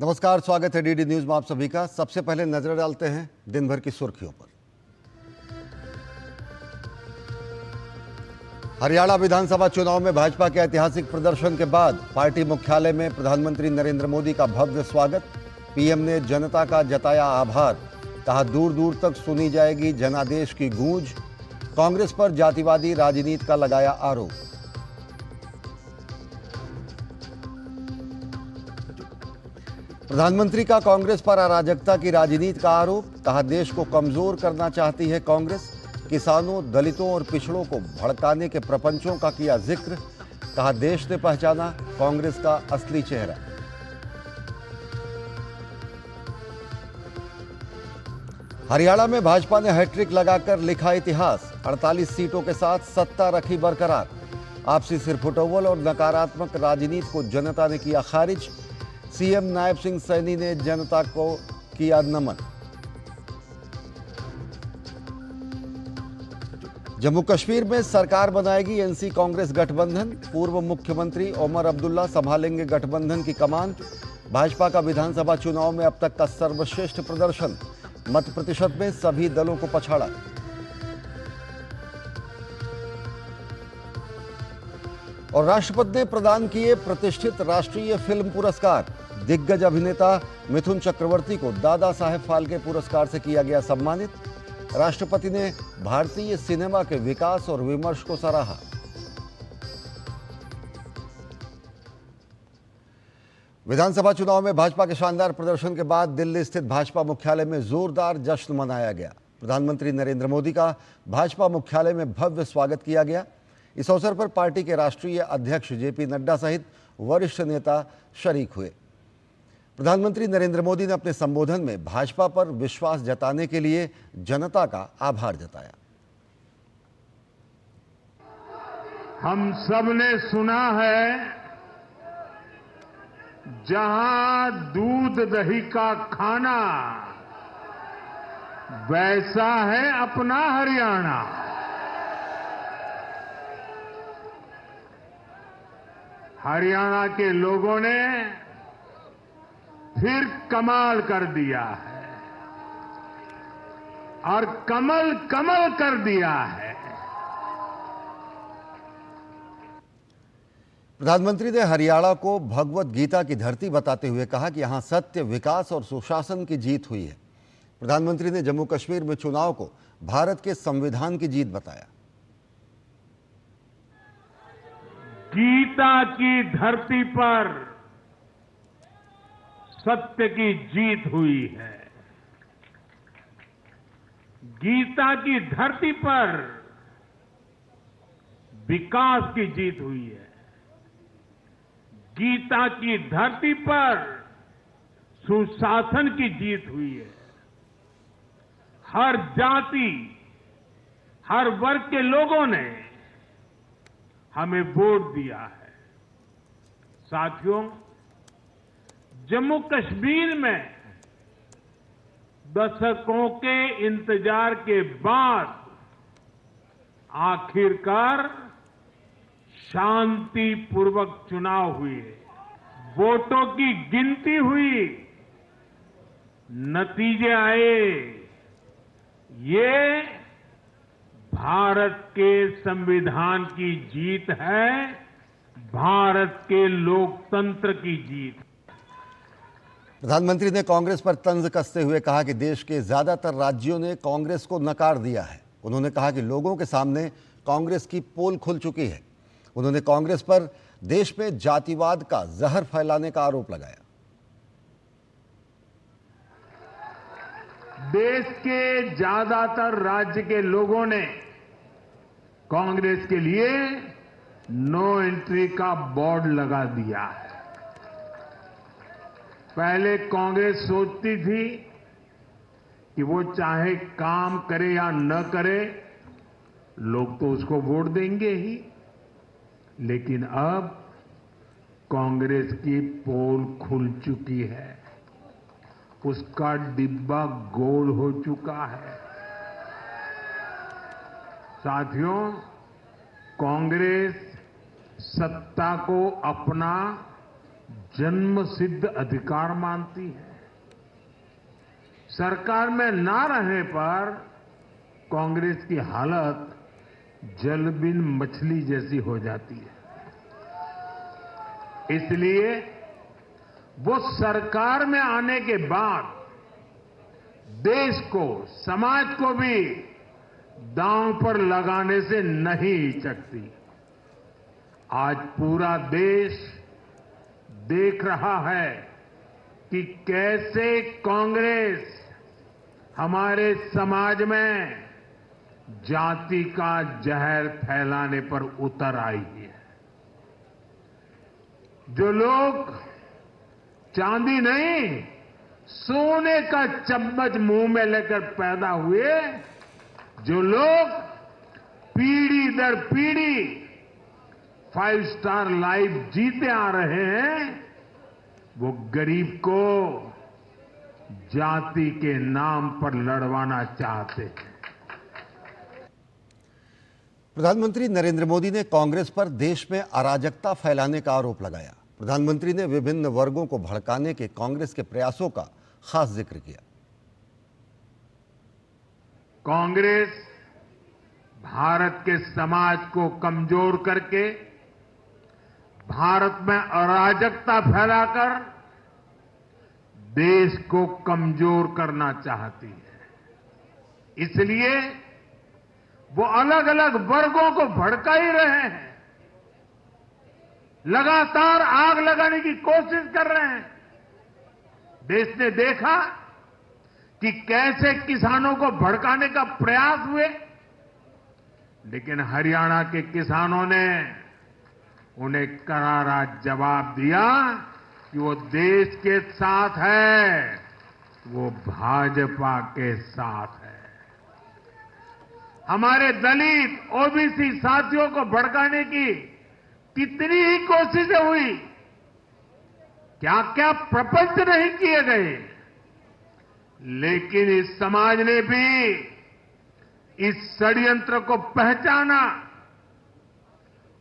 नमस्कार, स्वागत है डीडी न्यूज में आप सभी का। सबसे पहले नजर डालते हैं दिन भर की सुर्खियों पर। हरियाणा विधानसभा चुनाव में भाजपा के ऐतिहासिक प्रदर्शन के बाद पार्टी मुख्यालय में प्रधानमंत्री नरेंद्र मोदी का भव्य स्वागत। पीएम ने जनता का जताया आभार, कहा दूर दूर तक सुनी जाएगी जनादेश की गूंज। कांग्रेस पर जातिवादी राजनीति का लगाया आरोप। प्रधानमंत्री का कांग्रेस पर अराजकता की राजनीति का आरोप, कहा देश को कमजोर करना चाहती है कांग्रेस। किसानों, दलितों और पिछड़ों को भड़काने के प्रपंचों का किया जिक्र, कहा देश ने पहचाना कांग्रेस का असली चेहरा। हरियाणा में भाजपा ने हैट्रिक लगाकर लिखा इतिहास। 48 सीटों के साथ सत्ता रखी बरकरार। आपसी सिरफुटौवल और नकारात्मक राजनीति को जनता ने किया खारिज। सीएम नायब सिंह सैनी ने जनता को किया नमन। जम्मू कश्मीर में सरकार बनाएगी एनसी कांग्रेस गठबंधन। पूर्व मुख्यमंत्री ओमर अब्दुल्ला संभालेंगे गठबंधन की कमान। भाजपा का विधानसभा चुनाव में अब तक का सर्वश्रेष्ठ प्रदर्शन। मत प्रतिशत में सभी दलों को पछाड़ा। और राष्ट्रपति ने प्रदान किए प्रतिष्ठित राष्ट्रीय फिल्म पुरस्कार। दिग्गज अभिनेता मिथुन चक्रवर्ती को दादा साहेब फाल्के पुरस्कार से किया गया सम्मानित। राष्ट्रपति ने भारतीय सिनेमा के विकास और विमर्श को सराहा। विधानसभा चुनाव में भाजपा के शानदार प्रदर्शन के बाद दिल्ली स्थित भाजपा मुख्यालय में जोरदार जश्न मनाया गया। प्रधानमंत्री नरेंद्र मोदी का भाजपा मुख्यालय में भव्य स्वागत किया गया। इस अवसर पर पार्टी के राष्ट्रीय अध्यक्ष जेपी नड्डा सहित वरिष्ठ नेता शरीक हुए। प्रधानमंत्री नरेंद्र मोदी ने अपने संबोधन में भाजपा पर विश्वास जताने के लिए जनता का आभार जताया। हम सब ने सुना है, जहां दूध दही का खाना, वैसा है अपना हरियाणा। हरियाणा के लोगों ने फिर कमाल कर दिया है और कमल कमल कर दिया है। प्रधानमंत्री ने हरियाणा को भगवत गीता की धरती बताते हुए कहा कि यहां सत्य, विकास और सुशासन की जीत हुई है। प्रधानमंत्री ने जम्मू कश्मीर में चुनाव को भारत के संविधान की जीत बताया। गीता की धरती पर सत्य की जीत हुई है। गीता की धरती पर विकास की जीत हुई है। गीता की धरती पर सुशासन की जीत हुई है। हर जाति, हर वर्ग के लोगों ने हमें वोट दिया है। साथियों, जम्मू कश्मीर में दशकों के इंतजार के बाद आखिरकार शांतिपूर्वक चुनाव हुए। वोटों की गिनती हुई, नतीजे आए। ये भारत के संविधान की जीत है, भारत के लोकतंत्र की जीत। प्रधानमंत्री ने कांग्रेस पर तंज कसते हुए कहा कि देश के ज्यादातर राज्यों ने कांग्रेस को नकार दिया है। उन्होंने कहा कि लोगों के सामने कांग्रेस की पोल खुल चुकी है। उन्होंने कांग्रेस पर देश में जातिवाद का जहर फैलाने का आरोप लगाया। देश के ज्यादातर राज्य के लोगों ने कांग्रेस के लिए नो एंट्री का बोर्ड लगा दिया है। पहले कांग्रेस सोचती थी कि वो चाहे काम करे या न करे, लोग तो उसको वोट देंगे ही। लेकिन अब कांग्रेस की पोल खुल चुकी है, उसका डिब्बा गोल हो चुका है। साथियों, कांग्रेस सत्ता को अपना जन्म सिद्ध अधिकार मानती है। सरकार में ना रहने पर कांग्रेस की हालत जल बिन मछली जैसी हो जाती है। इसलिए वो सरकार में आने के बाद देश को, समाज को भी दांव पर लगाने से नहीं हिचकती। आज पूरा देश देख रहा है कि कैसे कांग्रेस हमारे समाज में जाति का जहर फैलाने पर उतर आई है। जो लोग चांदी नहीं, सोने का चम्मच मुंह में लेकर पैदा हुए, जो लोग पीढ़ी दर पीढ़ी 5 स्टार लाइफ जीते आ रहे हैं, वो गरीब को जाति के नाम पर लड़वाना चाहते हैं। प्रधानमंत्री नरेंद्र मोदी ने कांग्रेस पर देश में अराजकता फैलाने का आरोप लगाया। प्रधानमंत्री ने विभिन्न वर्गों को भड़काने के कांग्रेस के प्रयासों का खास जिक्र किया। कांग्रेस भारत के समाज को कमजोर करके, भारत में अराजकता फैलाकर देश को कमजोर करना चाहती है। इसलिए वो अलग अलग वर्गों को भड़का ही रहे हैं, लगातार आग लगाने की कोशिश कर रहे हैं। देश ने देखा कि कैसे किसानों को भड़काने का प्रयास हुए, लेकिन हरियाणा के किसानों ने उन्हें करारा जवाब दिया कि वो देश के साथ है, वो भाजपा के साथ है। हमारे दलित, ओबीसी साथियों को भड़काने की कितनी ही कोशिशें हुई, क्या क्या प्रपंच नहीं किए गए, लेकिन इस समाज ने भी इस षड्यंत्र को पहचाना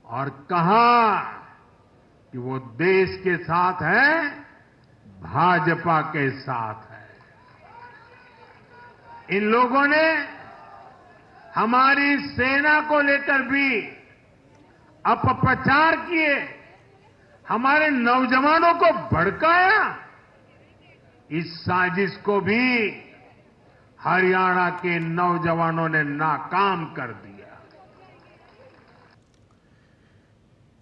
और कहा कि वो देश के साथ है, भाजपा के साथ है। इन लोगों ने हमारी सेना को लेकर भी अपप्रचार किए, हमारे नौजवानों को भड़काया। इस साजिश को भी हरियाणा के नौजवानों ने नाकाम कर दिया।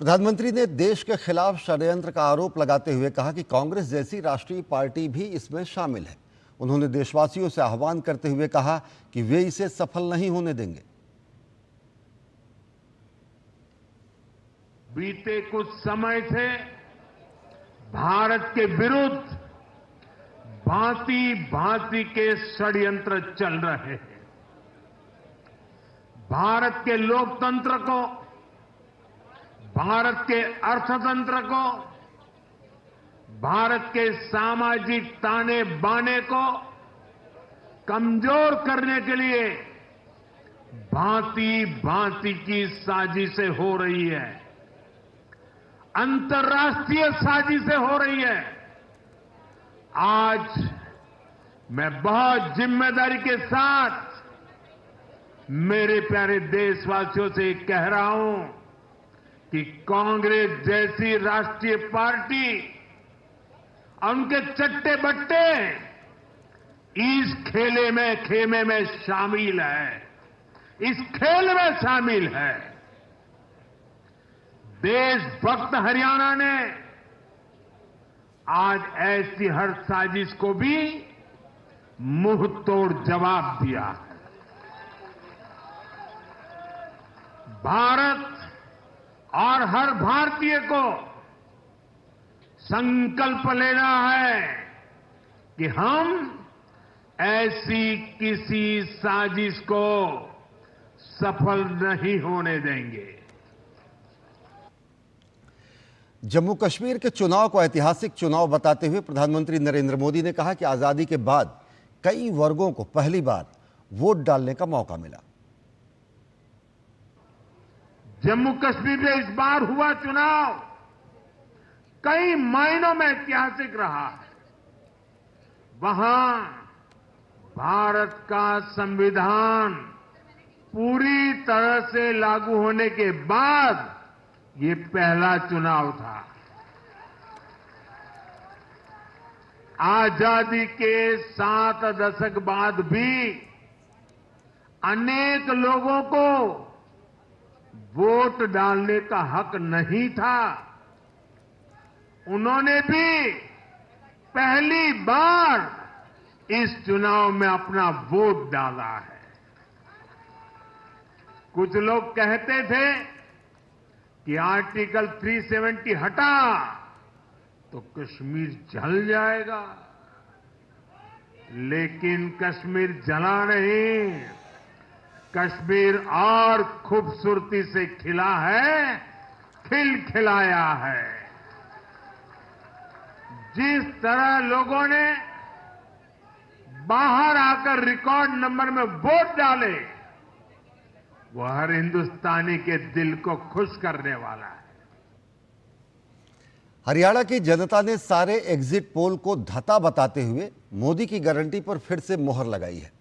प्रधानमंत्री ने देश के खिलाफ षड्यंत्र का आरोप लगाते हुए कहा कि कांग्रेस जैसी राष्ट्रीय पार्टी भी इसमें शामिल है। उन्होंने देशवासियों से आह्वान करते हुए कहा कि वे इसे सफल नहीं होने देंगे। बीते कुछ समय से भारत के विरुद्ध भांति भांति के षड्यंत्र चल रहे हैं। भारत के लोकतंत्र को, भारत के अर्थतंत्र को, भारत के सामाजिक ताने बाने को कमजोर करने के लिए भांति भांति की साजिशें हो रही है, अंतर्राष्ट्रीय साजिशें हो रही है। आज मैं बहुत जिम्मेदारी के साथ मेरे प्यारे देशवासियों से कह रहा हूं कि कांग्रेस जैसी राष्ट्रीय पार्टी और उनके चट्टे बट्टे इस खेमे में शामिल है, इस खेल में शामिल है। देशभक्त हरियाणा ने आज ऐसी हर साजिश को भी मुंह तोड़ जवाब दिया है। भारत और हर भारतीय को संकल्प लेना है कि हम ऐसी किसी साजिश को सफल नहीं होने देंगे। जम्मू कश्मीर के चुनाव को ऐतिहासिक चुनाव बताते हुए प्रधानमंत्री नरेंद्र मोदी ने कहा कि आजादी के बाद कई वर्गों को पहली बार वोट डालने का मौका मिला। जम्मू कश्मीर में इस बार हुआ चुनाव कई मायनों में ऐतिहासिक रहा है। वहां भारत का संविधान पूरी तरह से लागू होने के बाद ये पहला चुनाव था। आजादी के 7 दशक बाद भी अनेक लोगों को वोट डालने का हक नहीं था। उन्होंने भी पहली बार इस चुनाव में अपना वोट डाला है। कुछ लोग कहते थे कि आर्टिकल 370 हटा तो कश्मीर जल जाएगा, लेकिन कश्मीर जला नहीं, कश्मीर और खूबसूरती से खिला है, खिलाया है। जिस तरह लोगों ने बाहर आकर रिकॉर्ड नंबर में वोट डाले, वह हर हिंदुस्तानी के दिल को खुश करने वाला है। हरियाणा की जनता ने सारे एग्जिट पोल को धता बताते हुए मोदी की गारंटी पर फिर से मोहर लगाई है।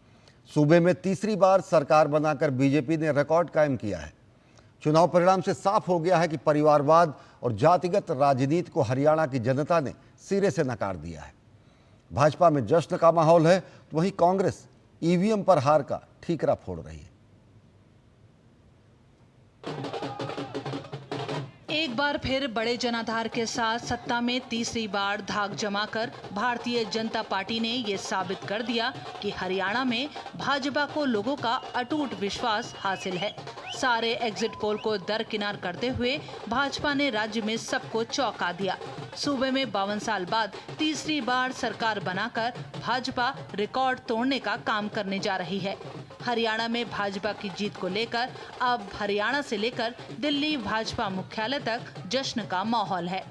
सूबे में तीसरी बार सरकार बनाकर बीजेपी ने रिकॉर्ड कायम किया है। चुनाव परिणाम से साफ हो गया है कि परिवारवाद और जातिगत राजनीति को हरियाणा की जनता ने सिरे से नकार दिया है। भाजपा में जश्न का माहौल है, तो वहीं कांग्रेस ईवीएम पर हार का ठीकरा फोड़ रही है। एक बार फिर बड़े जनाधार के साथ सत्ता में तीसरी बार धाक जमाकर भारतीय जनता पार्टी ने ये साबित कर दिया कि हरियाणा में भाजपा को लोगों का अटूट विश्वास हासिल है। सारे एग्जिट पोल को दरकिनार करते हुए भाजपा ने राज्य में सबको चौंका दिया। सूबे में 52 साल बाद तीसरी बार सरकार बनाकर भाजपा रिकॉर्ड तोड़ने का काम करने जा रही है। हरियाणा में भाजपा की जीत को लेकर अब हरियाणा से लेकर दिल्ली भाजपा मुख्यालय तक जश्न का माहौल है।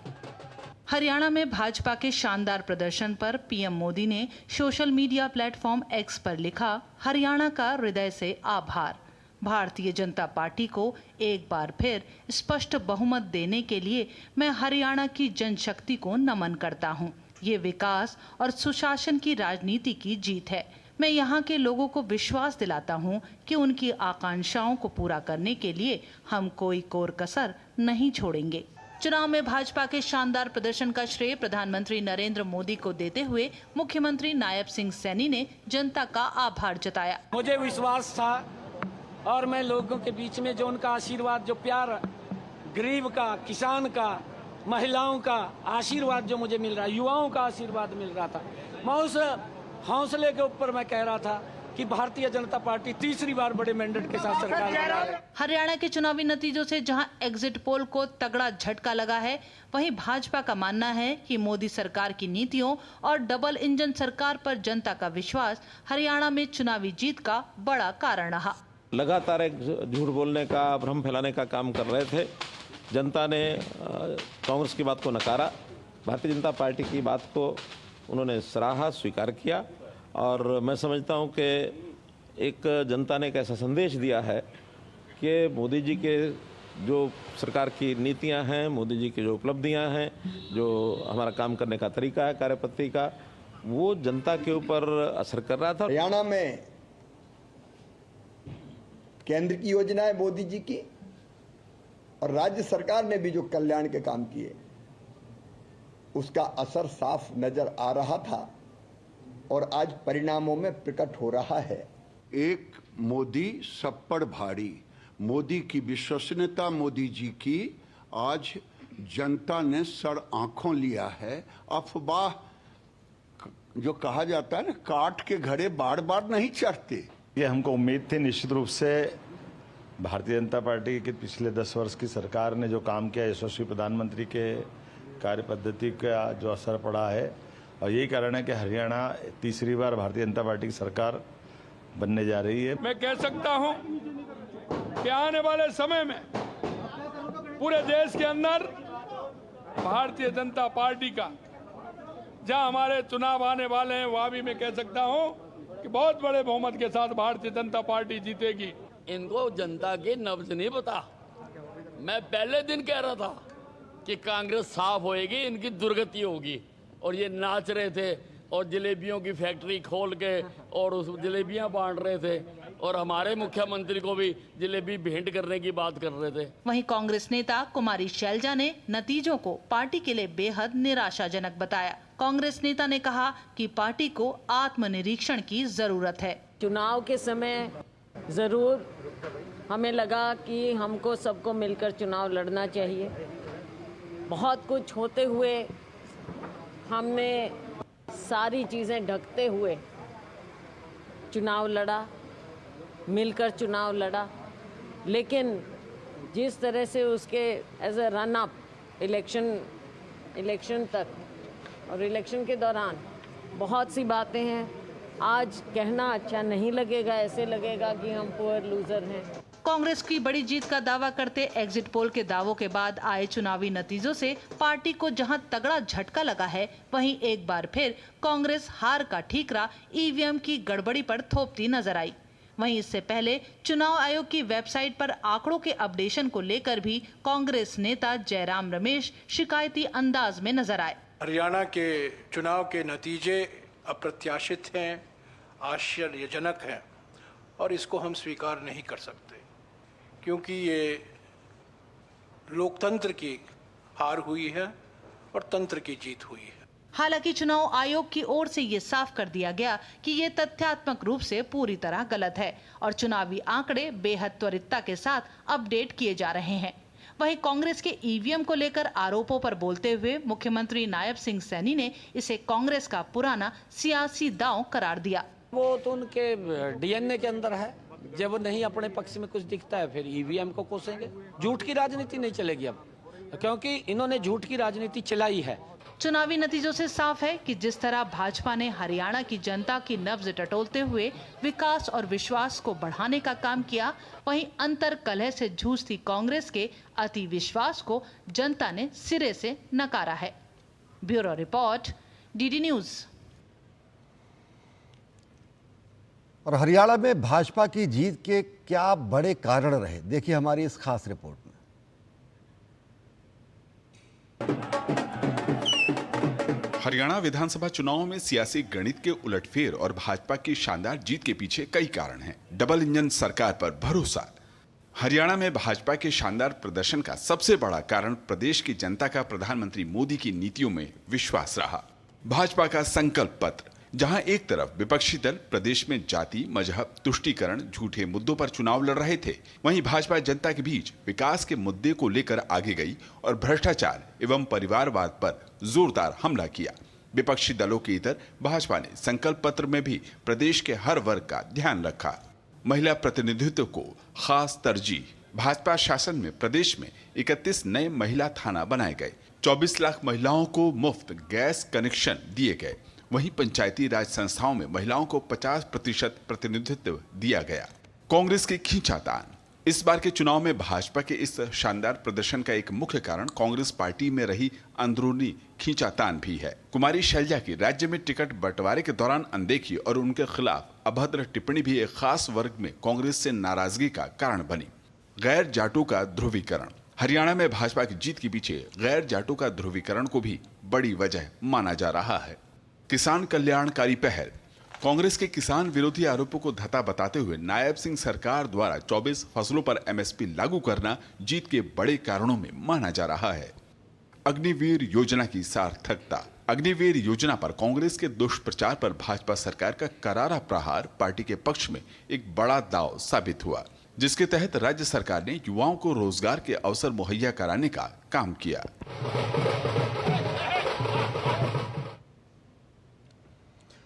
हरियाणा में भाजपा के शानदार प्रदर्शन पर पीएम मोदी ने सोशल मीडिया प्लेटफॉर्म एक्स पर लिखा, हरियाणा का हृदय से आभार। भारतीय जनता पार्टी को एक बार फिर स्पष्ट बहुमत देने के लिए मैं हरियाणा की जनशक्ति को नमन करता हूं। ये विकास और सुशासन की राजनीति की जीत है। मैं यहाँ के लोगों को विश्वास दिलाता हूँ कि उनकी आकांक्षाओं को पूरा करने के लिए हम कोई कोर कसर नहीं छोड़ेंगे। चुनाव में भाजपा के शानदार प्रदर्शन का श्रेय प्रधानमंत्री नरेंद्र मोदी को देते हुए मुख्यमंत्री नायब सिंह सैनी ने जनता का आभार जताया। मुझे विश्वास था और मैं लोगों के बीच में जो उनका आशीर्वाद, जो प्यार, गरीब का, किसान का, महिलाओं का आशीर्वाद जो मुझे मिल रहा, युवाओं का आशीर्वाद मिल रहा था, मैं उस हौसले के ऊपर मैं कह रहा था कि भारतीय जनता पार्टी तीसरी बार बड़े मैंडेट के साथ सरकार बना है। हरियाणा के चुनावी नतीजों से जहां एग्जिट पोल को तगड़ा झटका लगा है, वहीं भाजपा का मानना है कि मोदी सरकार की नीतियों और डबल इंजन सरकार पर जनता का विश्वास हरियाणा में चुनावी जीत का बड़ा कारण रहा। लगातार एक झूठ बोलने का, भ्रम फैलाने का काम कर रहे थे। जनता ने कांग्रेस की बात को नकारा, भारतीय जनता पार्टी की बात को उन्होंने सराहा, स्वीकार किया। और मैं समझता हूं कि एक जनता ने एक ऐसा संदेश दिया है कि मोदी जी के जो सरकार की नीतियां हैं, मोदी जी की जो उपलब्धियां हैं, जो हमारा काम करने का तरीका है, कार्यपद्धति का, वो जनता के ऊपर असर कर रहा था। हरियाणा में केंद्र की योजनाएं मोदी जी की और राज्य सरकार ने भी जो कल्याण के काम किए, उसका असर साफ नजर आ रहा था और आज परिणामों में प्रकट हो रहा है। एक मोदी सब पर भारी, मोदी की विश्वसनीयता, मोदी जी की आज जनता ने सड़ आंखों लिया है। अफवाह जो कहा जाता है ना, काट के घड़े बार बार नहीं चढ़ते। ये हमको उम्मीद थी। निश्चित रूप से भारतीय जनता पार्टी की पिछले 10 वर्ष की सरकार ने जो काम किया, यशस्वी प्रधानमंत्री के कार्य पद्धति का जो असर पड़ा है, और यही कारण है कि हरियाणा तीसरी बार भारतीय जनता पार्टी की सरकार बनने जा रही है। मैं कह सकता हूं कि आने वाले समय में पूरे देश के अंदर भारतीय जनता पार्टी का, जहां हमारे चुनाव आने वाले हैं, वहां भी मैं कह सकता हूं कि बहुत बड़े बहुमत के साथ भारतीय जनता पार्टी जीतेगी। इनको जनता के नब्ज नहीं पता। मैं पहले दिन कह रहा था कि कांग्रेस साफ होएगी, इनकी दुर्गति होगी। और ये नाच रहे थे और जलेबियों की फैक्ट्री खोल के और उस जलेबियां बांट रहे थे और हमारे मुख्यमंत्री को भी जलेबी भेंट करने की बात कर रहे थे। वहीं कांग्रेस नेता कुमारी शैलजा ने नतीजों को पार्टी के लिए बेहद निराशाजनक बताया। कांग्रेस नेता ने कहा कि पार्टी को आत्मनिरीक्षण की जरूरत है। चुनाव के समय जरूर हमें लगा कि हमको सबको मिलकर चुनाव लड़ना चाहिए। बहुत कुछ होते हुए हमने सारी चीज़ें ढकते हुए चुनाव लड़ा, मिलकर चुनाव लड़ा, लेकिन जिस तरह से उसके as a run up election तक और इलेक्शन के दौरान बहुत सी बातें हैं, आज कहना अच्छा नहीं लगेगा, ऐसे लगेगा कि हम पुअर लूजर हैं। कांग्रेस की बड़ी जीत का दावा करते एग्जिट पोल के दावों के बाद आए चुनावी नतीजों से पार्टी को जहां तगड़ा झटका लगा है, वहीं एक बार फिर कांग्रेस हार का ठीकरा ईवीएम की गड़बड़ी पर थोपती नजर आई। वहीं इससे पहले चुनाव आयोग की वेबसाइट पर आंकड़ों के अपडेशन को लेकर भी कांग्रेस नेता जयराम रमेश शिकायती अंदाज में नजर आए। हरियाणा के चुनाव के नतीजे अप्रत्याशित हैं, आश्चर्यजनक हैं और इसको हम स्वीकार नहीं कर सकते, क्योंकि ये लोकतंत्र की हार हुई है और तंत्र की जीत हुई है। हालांकि चुनाव आयोग की ओर से ये साफ कर दिया गया कि ये तथ्यात्मक रूप से पूरी तरह गलत है और चुनावी आंकड़े बेहद त्वरितता के साथ अपडेट किए जा रहे हैं। वहीं कांग्रेस के ईवीएम को लेकर आरोपों पर बोलते हुए मुख्यमंत्री नायब सिंह सैनी ने इसे कांग्रेस का पुराना सियासी दांव करार दिया। वो तो उनके डीएनए के अंदर है, जब नहीं अपने पक्ष में कुछ दिखता है फिर ईवीएम को कोसेंगे। झूठ की राजनीति नहीं चलेगी अब, क्योंकि इन्होंने झूठ की राजनीति चलाई है। चुनावी नतीजों से साफ है कि जिस तरह भाजपा ने हरियाणा की जनता की नब्ज टटोलते हुए विकास और विश्वास को बढ़ाने का काम किया, वहीं अंतर कलह से जूझती कांग्रेस के अति विश्वास को जनता ने सिरे से नकारा है। Bureau report, DD news. और हरियाणा में भाजपा की जीत के क्या बड़े कारण रहे, देखिए हमारी इस खास रिपोर्ट में। हरियाणा विधानसभा चुनाव में सियासी गणित के उलटफेर और भाजपा की शानदार जीत के पीछे कई कारण हैं। डबल इंजन सरकार पर भरोसा। हरियाणा में भाजपा के शानदार प्रदर्शन का सबसे बड़ा कारण प्रदेश की जनता का प्रधानमंत्री मोदी की नीतियों में विश्वास रहा। भाजपा का संकल्प पत्र, जहां एक तरफ विपक्षी दल प्रदेश में जाति, मजहब, तुष्टीकरण, झूठे मुद्दों पर चुनाव लड़ रहे थे, वहीं भाजपा जनता के बीच विकास के मुद्दे को लेकर आगे गई और भ्रष्टाचार एवं परिवारवाद पर जोरदार हमला किया। विपक्षी दलों के इतर भाजपा ने संकल्प पत्र में भी प्रदेश के हर वर्ग का ध्यान रखा। महिला प्रतिनिधित्व को खास तरजीह। भाजपा शासन में प्रदेश में 31 नए महिला थाना बनाए गए। 24 लाख महिलाओं को मुफ्त गैस कनेक्शन दिए गए। वहीं पंचायती राज संस्थाओं में महिलाओं को 50% प्रतिनिधित्व दिया गया। कांग्रेस की खींचातान। इस बार के चुनाव में भाजपा के इस शानदार प्रदर्शन का एक मुख्य कारण कांग्रेस पार्टी में रही अंदरूनी खींचातान भी है। कुमारी शैलजा की राज्य में टिकट बंटवारे के दौरान अनदेखी और उनके खिलाफ अभद्र टिप्पणी भी एक खास वर्ग में कांग्रेस से नाराजगी का कारण बनी। गैर जाटों का ध्रुवीकरण। हरियाणा में भाजपा की जीत के पीछे गैर जाटों का ध्रुवीकरण को भी बड़ी वजह माना जा रहा है। किसान कल्याणकारी पहल। कांग्रेस के किसान विरोधी आरोपों को धता बताते हुए नायब सिंह सरकार द्वारा 24 फसलों पर एमएसपी लागू करना जीत के बड़े कारणों में माना जा रहा है। अग्निवीर योजना की सार्थकता। अग्निवीर योजना पर कांग्रेस के दुष्प्रचार पर भाजपा सरकार का करारा प्रहार पार्टी के पक्ष में एक बड़ा दांव साबित हुआ, जिसके तहत राज्य सरकार ने युवाओं को रोजगार के अवसर मुहैया कराने का काम किया।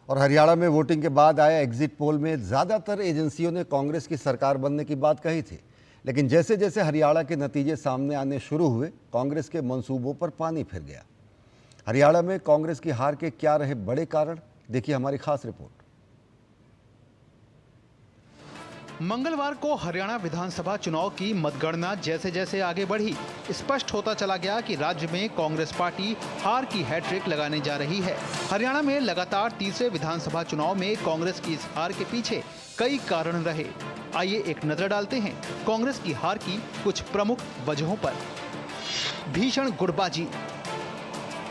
और हरियाणा में वोटिंग के बाद आया एग्जिट पोल में ज्यादातर एजेंसियों ने कांग्रेस की सरकार बनने की बात कही थी, लेकिन जैसे जैसे हरियाणा के नतीजे सामने आने शुरू हुए, कांग्रेस के मंसूबों पर पानी फिर गया। हरियाणा में कांग्रेस की हार के क्या रहे बड़े कारण, देखिए हमारी खास रिपोर्ट। मंगलवार को हरियाणा विधानसभा चुनाव की मतगणना जैसे जैसे आगे बढ़ी, स्पष्ट होता चला गया कि राज्य में कांग्रेस पार्टी हार की हैट्रिक लगाने जा रही है। हरियाणा में लगातार तीसरे विधानसभा चुनाव में कांग्रेस की इस हार के पीछे कई कारण रहे। आइए एक नजर डालते हैं कांग्रेस की हार की कुछ प्रमुख वजहों पर। भीषण गुटबाजी।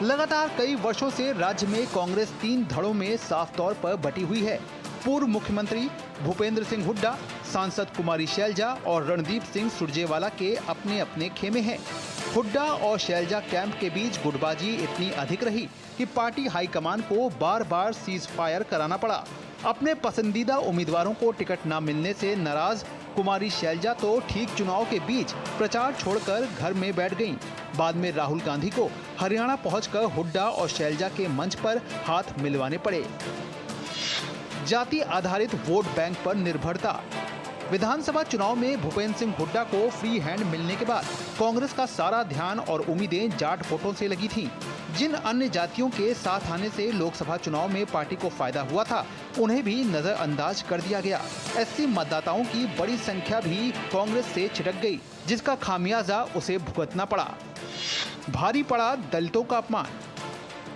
लगातार कई वर्षों से राज्य में कांग्रेस 3 धड़ों में साफ तौर पर बटी हुई है। पूर्व मुख्यमंत्री भूपेंद्र सिंह हुड्डा, सांसद कुमारी शैलजा और रणदीप सिंह सुरजेवाला के अपने अपने खेमे हैं। हुड्डा और शैलजा कैंप के बीच गुटबाजी इतनी अधिक रही कि पार्टी हाईकमान को बार बार सीज फायर कराना पड़ा। अपने पसंदीदा उम्मीदवारों को टिकट न मिलने से नाराज कुमारी शैलजा तो ठीक चुनाव के बीच प्रचार छोड़कर घर में बैठ गईं। बाद में राहुल गांधी को हरियाणा पहुंचकर हुड्डा और शैलजा के मंच पर हाथ मिलवाने पड़े। जाति आधारित वोट बैंक पर निर्भरता। विधानसभा चुनाव में भूपेंद्र सिंह हुड्डा को फ्री हैंड मिलने के बाद कांग्रेस का सारा ध्यान और उम्मीदें जाट वोटों से लगी थीं। जिन अन्य जातियों के साथ आने से लोकसभा चुनाव में पार्टी को फायदा हुआ था, उन्हें भी नजरअंदाज कर दिया गया। एससी मतदाताओं की बड़ी संख्या भी कांग्रेस से छिटक गई, जिसका खामियाजा उसे भुगतना पड़ा। भारी पड़ा दलितों का अपमान।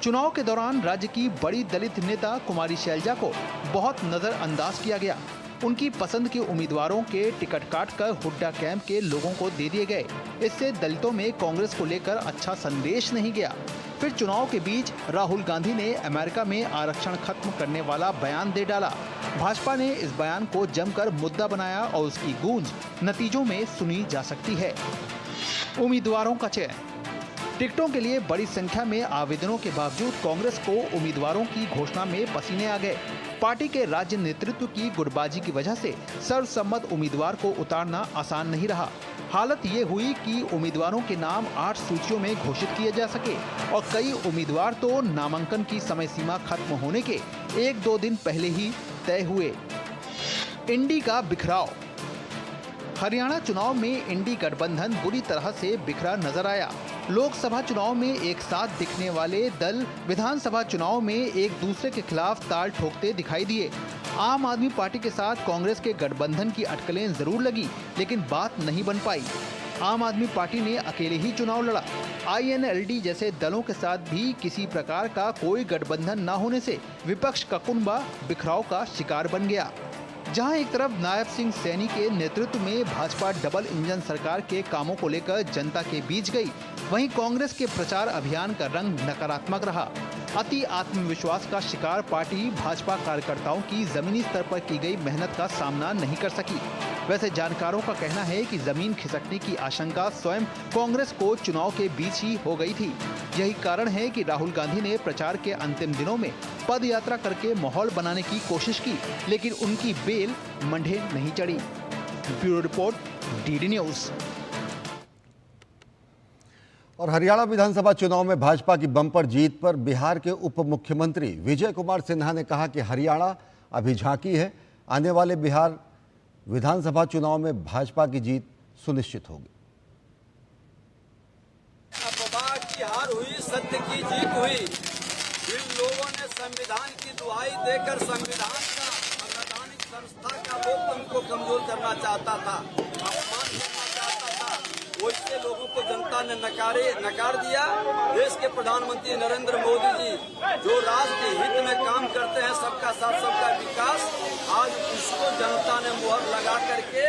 चुनाव के दौरान राज्य की बड़ी दलित नेता कुमारी शैलजा को बहुत नजरअंदाज किया गया। उनकी पसंद के उम्मीदवारों के टिकट काटकर हुड्डा कैंप के लोगों को दे दिए गए। इससे दलितों में कांग्रेस को लेकर अच्छा संदेश नहीं गया। फिर चुनाव के बीच राहुल गांधी ने अमेरिका में आरक्षण खत्म करने वाला बयान दे डाला। भाजपा ने इस बयान को जमकर मुद्दा बनाया और उसकी गूंज नतीजों में सुनी जा सकती है। उम्मीदवारों का चयन। टिकटों के लिए बड़ी संख्या में आवेदनों के बावजूद कांग्रेस को उम्मीदवारों की घोषणा में पसीने आ गए। पार्टी के राज्य नेतृत्व की गुटबाजी की वजह से सर्वसम्मत उम्मीदवार को उतारना आसान नहीं रहा। हालत ये हुई कि उम्मीदवारों के नाम 8 सूचियों में घोषित किए जा सके और कई उम्मीदवार तो नामांकन की समय सीमा खत्म होने के 1-2 दिन पहले ही तय हुए। इंडी का बिखराव। हरियाणा चुनाव में इंडी गठबंधन बुरी तरह से बिखरा नजर आया। लोकसभा चुनाव में एक साथ दिखने वाले दल विधानसभा चुनाव में एक दूसरे के खिलाफ ताल ठोकते दिखाई दिए। आम आदमी पार्टी के साथ कांग्रेस के गठबंधन की अटकलें जरूर लगी, लेकिन बात नहीं बन पाई। आम आदमी पार्टी ने अकेले ही चुनाव लड़ा। INLD जैसे दलों के साथ भी किसी प्रकार का कोई गठबंधन न होने से विपक्ष का कुनबा बिखराव का शिकार बन गया। जहां एक तरफ नायब सिंह सैनी के नेतृत्व में भाजपा डबल इंजन सरकार के कामों को लेकर जनता के बीच गई, वहीं कांग्रेस के प्रचार अभियान का रंग नकारात्मक रहा। अति आत्मविश्वास का शिकार पार्टी भाजपा कार्यकर्ताओं की जमीनी स्तर पर की गई मेहनत का सामना नहीं कर सकी। वैसे जानकारों का कहना है कि जमीन खिसकने की आशंका स्वयं कांग्रेस को चुनाव के बीच ही हो गई थी। यही कारण है कि राहुल गांधी ने प्रचार के अंतिम दिनों में पद यात्रा करके माहौल बनाने की कोशिश की, लेकिन उनकी बेल मंडे नहीं चढ़ी। Bureau report, DD news. और हरियाणा विधानसभा चुनाव में भाजपा की बम्पर जीत पर बिहार के उप मुख्यमंत्री विजय कुमार सिन्हा ने कहा कि हरियाणा अभी झांकी है, आने वाले बिहार विधानसभा चुनाव में भाजपा की जीत सुनिश्चित होगी। अफवाह की हार हुई, सत्य की जीत हुई। जिन लोगों ने संविधान की दुहाई देकर संविधान का, संवैधानिक संस्था का लोकतंत्र को कमजोर करना चाहता था, अपमान करना चाहता था, वो इससे लोगों को जनता ने नकार दिया। देश के प्रधानमंत्री नरेंद्र मोदी जी जो राष्ट्र के हित में काम करते हैं, सबका साथ सबका विकास, आज उसको जनता ने मुहर लगा करके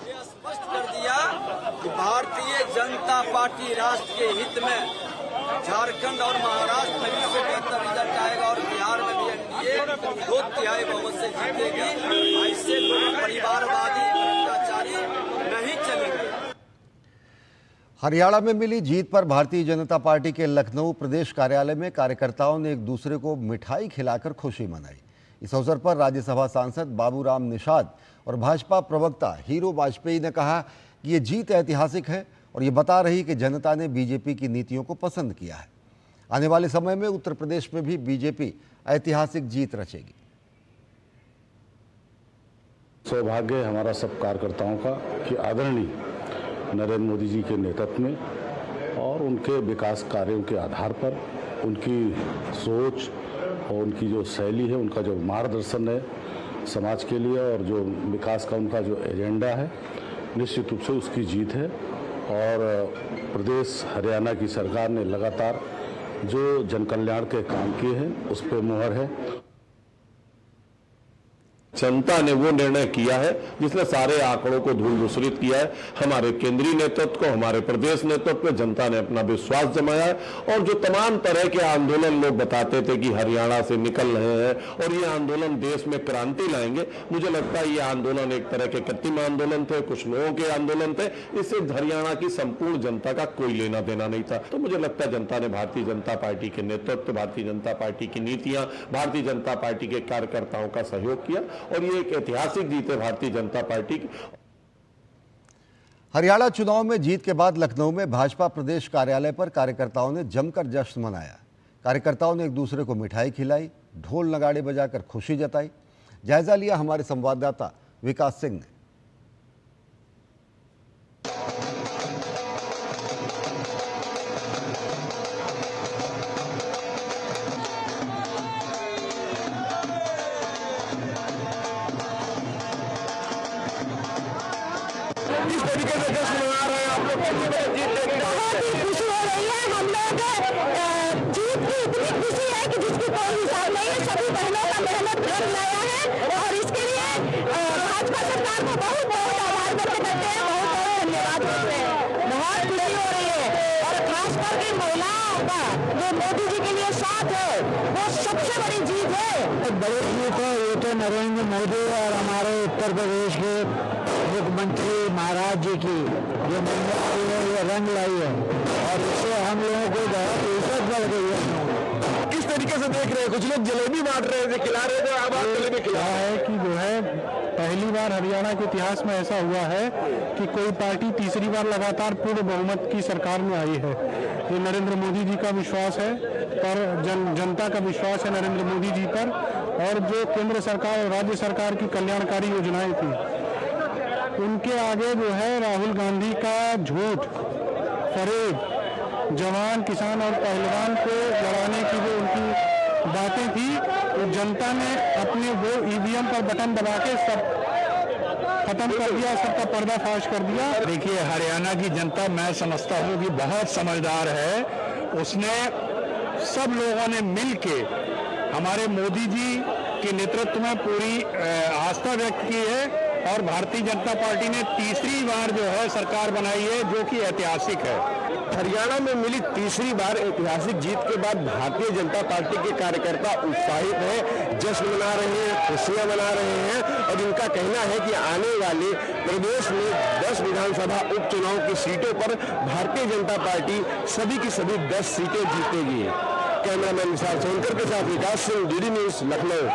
ये स्पष्ट कर दिया कि भारतीय जनता पार्टी राष्ट्र के हित में झारखंड और महाराष्ट्र में भी इससे बेहतर रिजल्ट आएगा और बिहार में भी एनडीए 2/3 बहुमत से जीतेगी। ऐसे लोग परिवारवादी भ्रष्टाचारी नहीं चलेंगे। हरियाणा में मिली जीत पर भारतीय जनता पार्टी के लखनऊ प्रदेश कार्यालय में कार्यकर्ताओं ने एक दूसरे को मिठाई खिलाकर खुशी मनाई। इस अवसर पर राज्यसभा सांसद बाबूराम निषाद और भाजपा प्रवक्ता हीरो वाजपेयी ने कहा कि ये जीत ऐतिहासिक है और ये बता रही कि जनता ने बीजेपी की नीतियों को पसंद किया है। आने वाले समय में उत्तर प्रदेश में भी बीजेपी ऐतिहासिक जीत रचेगी। सौभाग्य हमारा सब कार्यकर्ताओं का कि आदरणीय नरेंद्र मोदी जी के नेतृत्व में और उनके विकास कार्यों के आधार पर उनकी सोच और उनकी जो शैली है, उनका जो मार्गदर्शन है समाज के लिए और जो विकास का उनका जो एजेंडा है, निश्चित रूप से उसकी जीत है। और प्रदेश हरियाणा की सरकार ने लगातार जो जन कल्याण के काम किए हैं उस पर मुहर है। जनता ने वो निर्णय किया है जिसने सारे आंकड़ों को धूल-धूसरित किया है। हमारे केंद्रीय नेतृत्व को, हमारे प्रदेश नेतृत्व में जनता ने अपना विश्वास जमाया है। और जो तमाम तरह के आंदोलन लोग बताते थे कि हरियाणा से निकल रहे हैं और ये आंदोलन देश में क्रांति लाएंगे, मुझे लगता है ये आंदोलन एक तरह के कृत्रिम आंदोलन थे, कुछ लोगों के आंदोलन थे। इससे हरियाणा की संपूर्ण जनता का कोई लेना देना नहीं था। तो मुझे लगता है जनता ने भारतीय जनता पार्टी के नेतृत्व, भारतीय जनता पार्टी की नीतियां, भारतीय जनता पार्टी के कार्यकर्ताओं का सहयोग किया और ये एक ऐतिहासिक जीत है भारतीय जनता पार्टी की। हरियाणा चुनाव में जीत के बाद लखनऊ में भाजपा प्रदेश कार्यालय पर कार्यकर्ताओं ने जमकर जश्न मनाया। कार्यकर्ताओं ने एक दूसरे को मिठाई खिलाई, ढोल नगाड़े बजाकर खुशी जताई। जायजा लिया हमारे संवाददाता विकास सिंह ने। किस तरीके से जश्न मना रहे हैं आप लोग? बहुत ही खुशी हो रही है। हम लोग जीत की इतनी खुशी है कि जिसकी कोई हिसाब नहीं है। सभी बहनों का मेहनत रंग लाया है और इसके लिए भाजपा सरकार को बहुत बहुत आभार व्यक्त करते हैं, बहुत बहुत धन्यवाद देते हैं। बहुत खुशी हो रही है और खास करके महिलाओं का जो मोदी जी के लिए साथ है वो सबसे बड़ी जीत है। बड़ी जीत है ये तो नरेंद्र मोदी और हमारे उत्तर प्रदेश के मुख्यमंत्री महाराज जी की जो मेहनत की है ये रंग लाई है और इससे हम लोगों को बहुत इज्जत बढ़ गई है। किस तरीके से देख रहे हैं? कुछ लोग जलेबी बांट रहे थे, खिला रहे थे, अब आप जलेबी खिला है कि जो है पहली बार हरियाणा के इतिहास में ऐसा हुआ है कि कोई पार्टी तीसरी बार लगातार पूर्ण बहुमत की सरकार में आई है। ये नरेंद्र मोदी जी का विश्वास है पर जनता का विश्वास है नरेंद्र मोदी जी पर। और जो केंद्र सरकार और राज्य सरकार की कल्याणकारी योजनाएं थी उनके आगे जो है राहुल गांधी का झूठ फरेब, जवान, किसान और पहलवान को लड़ाने की जो उनकी बातें थी तो जनता ने अपने वो ईवीएम पर बटन दबा के सब खत्म कर दिया, सबका पर्दाफाश कर दिया। देखिए हरियाणा की जनता मैं समझता हूँ कि बहुत समझदार है। उसने सब लोगों ने मिल के हमारे मोदी जी के नेतृत्व में पूरी आस्था व्यक्त की है और भारतीय जनता पार्टी ने तीसरी बार जो है सरकार बनाई है जो कि ऐतिहासिक है। हरियाणा में मिली तीसरी बार ऐतिहासिक जीत के बाद भारतीय जनता पार्टी के कार्यकर्ता उत्साहित हैं, जश्न मना रहे हैं, खुशियां मना रहे हैं और इनका कहना है कि आने वाले प्रदेश में 10 विधानसभा उपचुनाव की सीटों पर भारतीय जनता पार्टी सभी की सभी 10 सीटें जीतेगी। कैमरामैन विशाल सोनकर के साथ विकास सिंह, डीडी न्यूज, लखनऊ।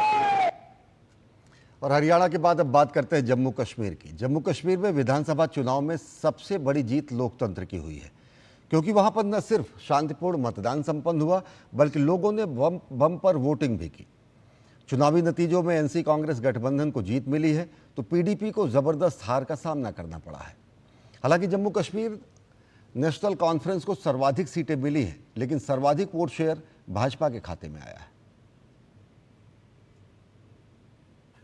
और हरियाणा के बाद अब बात करते हैं जम्मू कश्मीर की। जम्मू कश्मीर में विधानसभा चुनाव में सबसे बड़ी जीत लोकतंत्र की हुई है, क्योंकि वहां पर न सिर्फ शांतिपूर्ण मतदान संपन्न हुआ बल्कि लोगों ने बम पर वोटिंग भी की। चुनावी नतीजों में एनसी कांग्रेस गठबंधन को जीत मिली है तो पीडीपी को जबरदस्त हार का सामना करना पड़ा है। हालांकि जम्मू कश्मीर नेशनल कॉन्फ्रेंस को सर्वाधिक सीटें मिली हैं, लेकिन सर्वाधिक वोट शेयर भाजपा के खाते में आया है।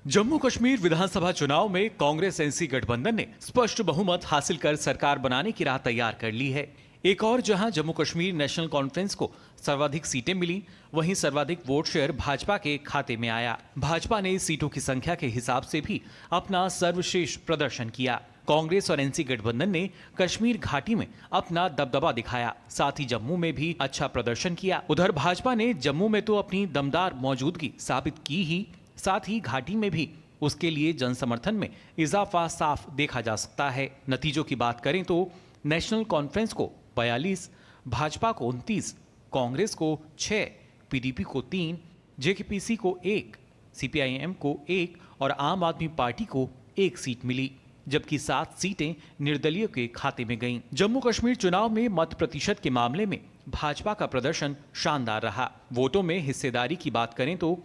जम्मू कश्मीर विधानसभा चुनाव में कांग्रेस एनसी गठबंधन ने स्पष्ट बहुमत हासिल कर सरकार बनाने की राह तैयार कर ली है। एक और जहां जम्मू कश्मीर नेशनल कॉन्फ्रेंस को सर्वाधिक सीटें मिली, वहीं सर्वाधिक वोट शेयर भाजपा के खाते में आया। भाजपा ने सीटों की संख्या के हिसाब से भी अपना सर्वश्रेष्ठ प्रदर्शन किया। कांग्रेस और एनसी गठबंधन ने कश्मीर घाटी में अपना दबदबा दिखाया, साथ ही जम्मू में भी अच्छा प्रदर्शन किया। उधर भाजपा ने जम्मू में तो अपनी दमदार मौजूदगी साबित की ही, साथ ही घाटी में भी उसके लिए जन समर्थन में इजाफा साफ देखा जा सकता है। नतीजों की बात करें तो नेशनल कॉन्फ्रेंस को 42, भाजपा को 29, कांग्रेस को 6, पीडीपी को 3, जेकेपीसी को 1, सीपीआईएम को 1 और आम आदमी पार्टी को 1 सीट मिली, जबकि 7 सीटें निर्दलीय के खाते में गईं। जम्मू कश्मीर चुनाव में मत प्रतिशत के मामले में भाजपा का प्रदर्शन शानदार रहा। वोटों में हिस्सेदारी की बात करें तो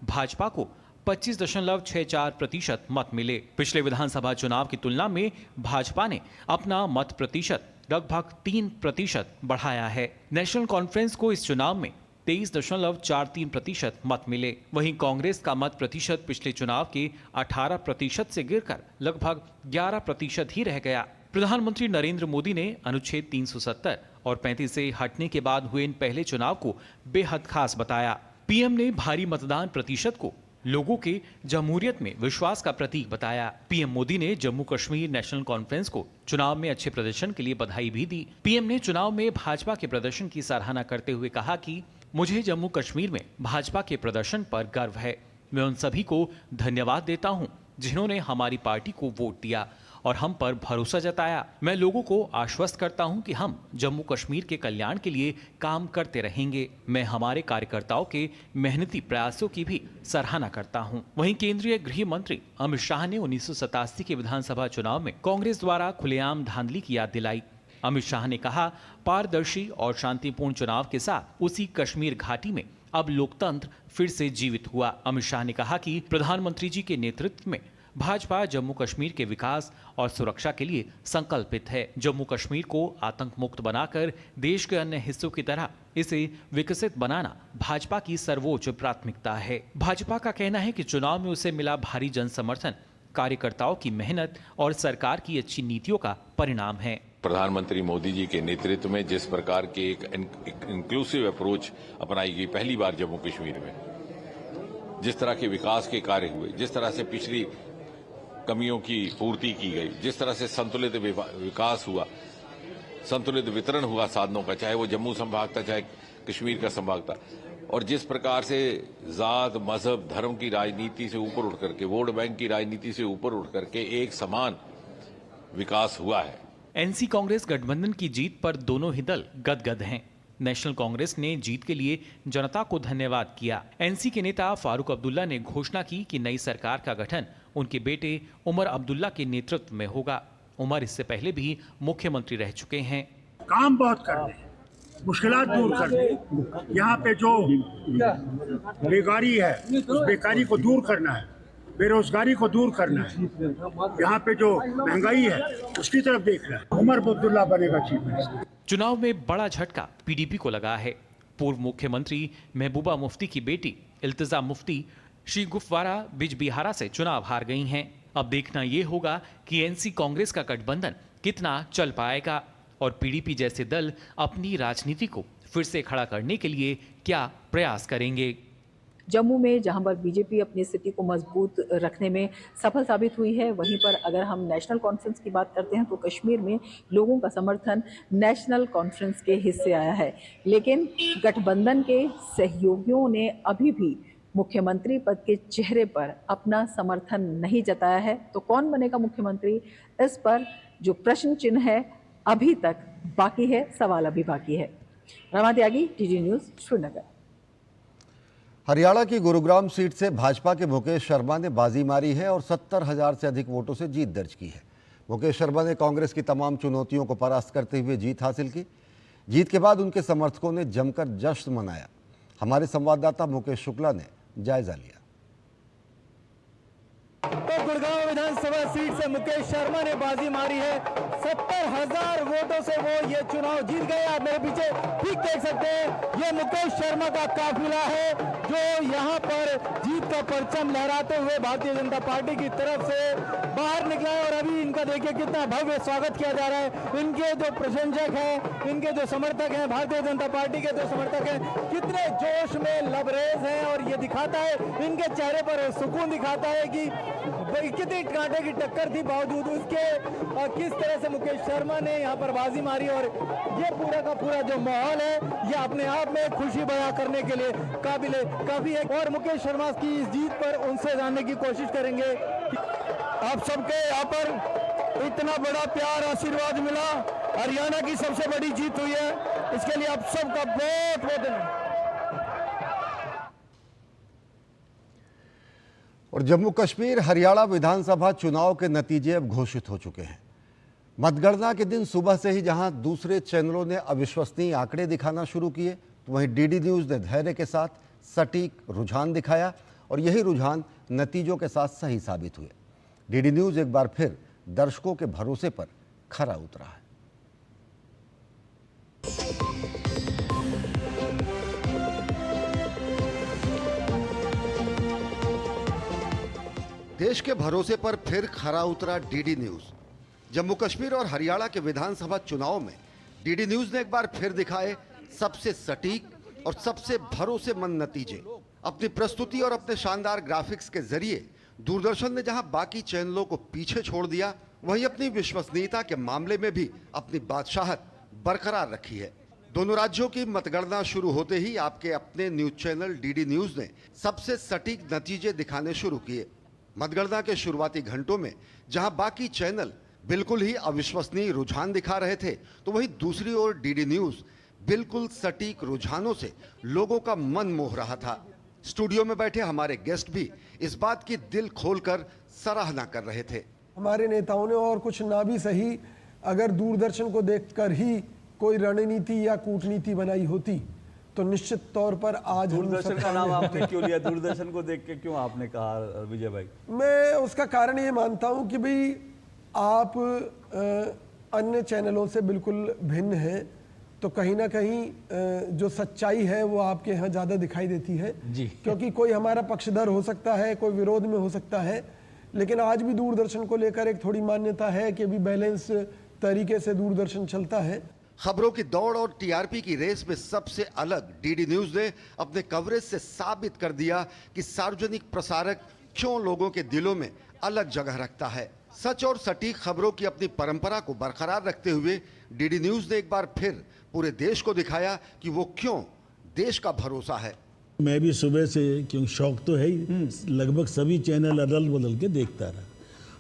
भाजपा को 25.64% मत मिले। पिछले विधानसभा चुनाव की तुलना में भाजपा ने अपना मत प्रतिशत लगभग 3% बढ़ाया है। नेशनल कॉन्फ्रेंस को इस चुनाव में 23.43% मत मिले। वहीं कांग्रेस का मत प्रतिशत पिछले चुनाव के 18% से गिरकर लगभग 11% ही रह गया। प्रधानमंत्री नरेंद्र मोदी ने अनुच्छेद 370 और 35 से हटने के बाद हुए इन पहले चुनाव को बेहद खास बताया। पीएम ने भारी मतदान प्रतिशत को लोगों के जमहूरियत में विश्वास का प्रतीक बताया। पीएम मोदी ने जम्मू कश्मीर नेशनल कॉन्फ्रेंस को चुनाव में अच्छे प्रदर्शन के लिए बधाई भी दी। पीएम ने चुनाव में भाजपा के प्रदर्शन की सराहना करते हुए कहा कि मुझे जम्मू कश्मीर में भाजपा के प्रदर्शन पर गर्व है। मैं उन सभी को धन्यवाद देता हूं जिन्होंने हमारी पार्टी को वोट दिया और हम पर भरोसा जताया। मैं लोगों को आश्वस्त करता हूं कि हम जम्मू कश्मीर के कल्याण के लिए काम करते रहेंगे। मैं हमारे कार्यकर्ताओं के मेहनती प्रयासों की भी सराहना करता हूं। वहीं केंद्रीय गृह मंत्री अमित शाह ने 1987 के विधानसभा चुनाव में कांग्रेस द्वारा खुलेआम धांधली की याद दिलाई। अमित शाह ने कहा, पारदर्शी और शांतिपूर्ण चुनाव के साथ उसी कश्मीर घाटी में अब लोकतंत्र फिर से जीवित हुआ। अमित शाह ने कहा कि प्रधानमंत्री जी के नेतृत्व में भाजपा जम्मू कश्मीर के विकास और सुरक्षा के लिए संकल्पित है। जम्मू कश्मीर को आतंक मुक्त बनाकर देश के अन्य हिस्सों की तरह इसे विकसित बनाना भाजपा की सर्वोच्च प्राथमिकता है। भाजपा का कहना है कि चुनाव में उसे मिला भारी जन समर्थन कार्यकर्ताओं की मेहनत और सरकार की अच्छी नीतियों का परिणाम है। प्रधानमंत्री मोदी जी के नेतृत्व में जिस प्रकार के एक इंक्लूसिव अप्रोच अपनाई गई पहली बार जम्मू कश्मीर में, जिस तरह के विकास के कार्य हुए, जिस तरह से पिछली कमियों की पूर्ति की गई, जिस तरह से संतुलित विकास हुआ, संतुलित वितरण हुआ साधनों का, चाहे वो जम्मू संभाग था चाहे कश्मीर का संभाग था, और जिस प्रकार से जात मजहब धर्म की राजनीति से ऊपर उठ करके, वोट बैंक की राजनीति से ऊपर उठ करके एक समान विकास हुआ है। एनसी कांग्रेस गठबंधन की जीत पर दोनों ही दल गदगद हैं। नेशनल कांग्रेस ने जीत के लिए जनता को धन्यवाद किया। एनसी के नेता फारूक अब्दुल्ला ने घोषणा की कि नई सरकार का गठन उनके बेटे उमर अब्दुल्ला के नेतृत्व में होगा। उमर इससे पहले भी मुख्यमंत्री रह चुके हैं। काम बहुत कर रहे हैं, मुश्किलात दूर कर रहे हैं। यहाँ पे जो बेकारी है उस बेकारी को दूर करना है, बेरोजगारी को दूर करना है, यहाँ पे जो महंगाई है उसकी तरफ देखना है। उमर अब्दुल्ला बनेगा चीफ मिनिस्टर। चुनाव में बड़ा झटका पीडीपी को लगा है। पूर्व मुख्यमंत्री महबूबा मुफ्ती की बेटी इल्तिजा मुफ्ती श्रीगुफवारा बिजबिहारा से चुनाव हार गई हैं। अब देखना ये होगा कि एनसी कांग्रेस का गठबंधन कितना चल पाएगा और पीडीपी जैसे दल अपनी राजनीति को फिर से खड़ा करने के लिए क्या प्रयास करेंगे। जम्मू में जहां पर बीजेपी अपनी स्थिति को मजबूत रखने में सफल साबित हुई है, वहीं पर अगर हम नेशनल कॉन्फ्रेंस की बात करते हैं तो कश्मीर में लोगों का समर्थन नेशनल कॉन्फ्रेंस के हिस्से आया है। लेकिन गठबंधन के सहयोगियों ने अभी भी मुख्यमंत्री पद के चेहरे पर अपना समर्थन नहीं जताया है। तो कौन बनेगा मुख्यमंत्री, इस पर जो प्रश्न चिन्ह है अभी तक बाकी है, सवाल अभी बाकी है। रमा त्यागी, टीजी न्यूज़, श्रीनगर। हरियाणा की गुरुग्राम सीट से भाजपा के मुकेश शर्मा ने बाजी मारी है और 70,000 से अधिक वोटों से जीत दर्ज की है। मुकेश शर्मा ने कांग्रेस की तमाम चुनौतियों को परास्त करते हुए जीत हासिल की। जीत के बाद उनके समर्थकों ने जमकर जश्न मनाया। हमारे संवाददाता मुकेश शुक्ला ने जायजा लिया। तो गुड़गांव विधानसभा सीट से मुकेश शर्मा ने बाजी मारी है। 70,000 वोटों से वो ये चुनाव जीत गए। आप मेरे पीछे ठीक देख सकते हैं, ये मुकेश शर्मा का काफिला है जो यहाँ पर जीत का परचम लहराते हुए भारतीय जनता पार्टी की तरफ से बाहर निकला है। और अभी इनका देखिए कितना भव्य स्वागत किया जा रहा है। इनके जो प्रशंसक हैं, इनके जो समर्थक हैं, भारतीय जनता पार्टी के जो समर्थक हैं, कितने जोश में लबरेज हैं। और ये दिखाता है, इनके चेहरे पर सुकून दिखाता है कि कितनी कांटे की टक्कर थी, बावजूद उसके किस तरह से मुकेश शर्मा ने यहाँ पर बाजी मारी। और ये पूरा का पूरा जो माहौल है ये अपने आप में खुशी बयां करने के लिए काफी है। और मुकेश शर्मा की इस जीत पर उनसे जानने की कोशिश करेंगे। आप सबके यहाँ पर इतना बड़ा प्यार आशीर्वाद मिला, हरियाणा की सबसे बड़ी जीत हुई है, इसके लिए आप सबका बहुत बहुत धन्यवाद। और जम्मू कश्मीर हरियाणा विधानसभा चुनाव के नतीजे अब घोषित हो चुके हैं। मतगणना के दिन सुबह से ही जहां दूसरे चैनलों ने अविश्वसनीय आंकड़े दिखाना शुरू किए, तो वहीं डीडी न्यूज़ ने धैर्य के साथ सटीक रुझान दिखाया और यही रुझान नतीजों के साथ सही साबित हुए। डीडी न्यूज़ एक बार फिर दर्शकों के भरोसे पर खरा उतरा है। देश के भरोसे पर फिर खरा उतरा डीडी न्यूज़। जम्मू कश्मीर और हरियाणा के विधानसभा चुनाव में डीडी न्यूज़ ने एक बार फिर दिखाए सबसे सटीक और सबसे भरोसेमंद नतीजे। अपनी प्रस्तुति और अपने शानदार ग्राफिक्स के जरिए दूरदर्शन ने जहां बाकी चैनलों को पीछे छोड़ दिया, वहीं अपनी विश्वसनीयता के मामले में भी अपनी बादशाहत बरकरार रखी है। दोनों राज्यों की मतगणना शुरू होते ही आपके अपने न्यूज चैनल डीडी न्यूज ने सबसे सटीक नतीजे दिखाने शुरू किए। मतगणना के शुरुआती घंटों में जहां बाकी चैनल बिल्कुल ही अविश्वसनीय रुझान दिखा रहे थे, तो वहीं दूसरी ओर डीडी न्यूज बिल्कुल सटीक रुझानों से लोगों का मन मोह रहा था। स्टूडियो में बैठे हमारे गेस्ट भी इस बात की दिल खोलकर सराहना कर रहे थे। हमारे नेताओं ने और कुछ ना भी सही, अगर दूरदर्शन को देखकर ही कोई रणनीति या कूटनीति बनाई होती तो निश्चित तौर पर आज दूरदर्शन का नाम आपने क्यों लिया? दूरदर्शन को देख के क्यों आपने कहा विजय भाई? मैं उसका कारण ये मानता हूं कि भाई आप अन्य चैनलों से बिल्कुल भिन्न हैं, तो कहीं ना कहीं जो सच्चाई है वो आपके यहाँ ज़्यादा दिखाई देती है जी। क्योंकि कोई हमारा पक्षधर हो सकता है, कोई विरोध में हो सकता है, लेकिन आज भी दूरदर्शन को लेकर एक थोड़ी मान्यता है कि अभी बैलेंस तरीके से दूरदर्शन चलता है। खबरों की दौड़ और टीआरपी की रेस में सबसे अलग डीडी न्यूज ने अपने कवरेज से साबित कर दिया कि सार्वजनिक प्रसारक क्यों लोगों के दिलों में अलग जगह रखता है। सच और सटीक खबरों की अपनी परंपरा को बरकरार रखते हुए डीडी न्यूज ने एक बार फिर पूरे देश को दिखाया कि वो क्यों देश का भरोसा है। मैं भी सुबह से, क्योंकि शौक तो है ही, लगभग सभी चैनल अदल बदल के देखता रहा।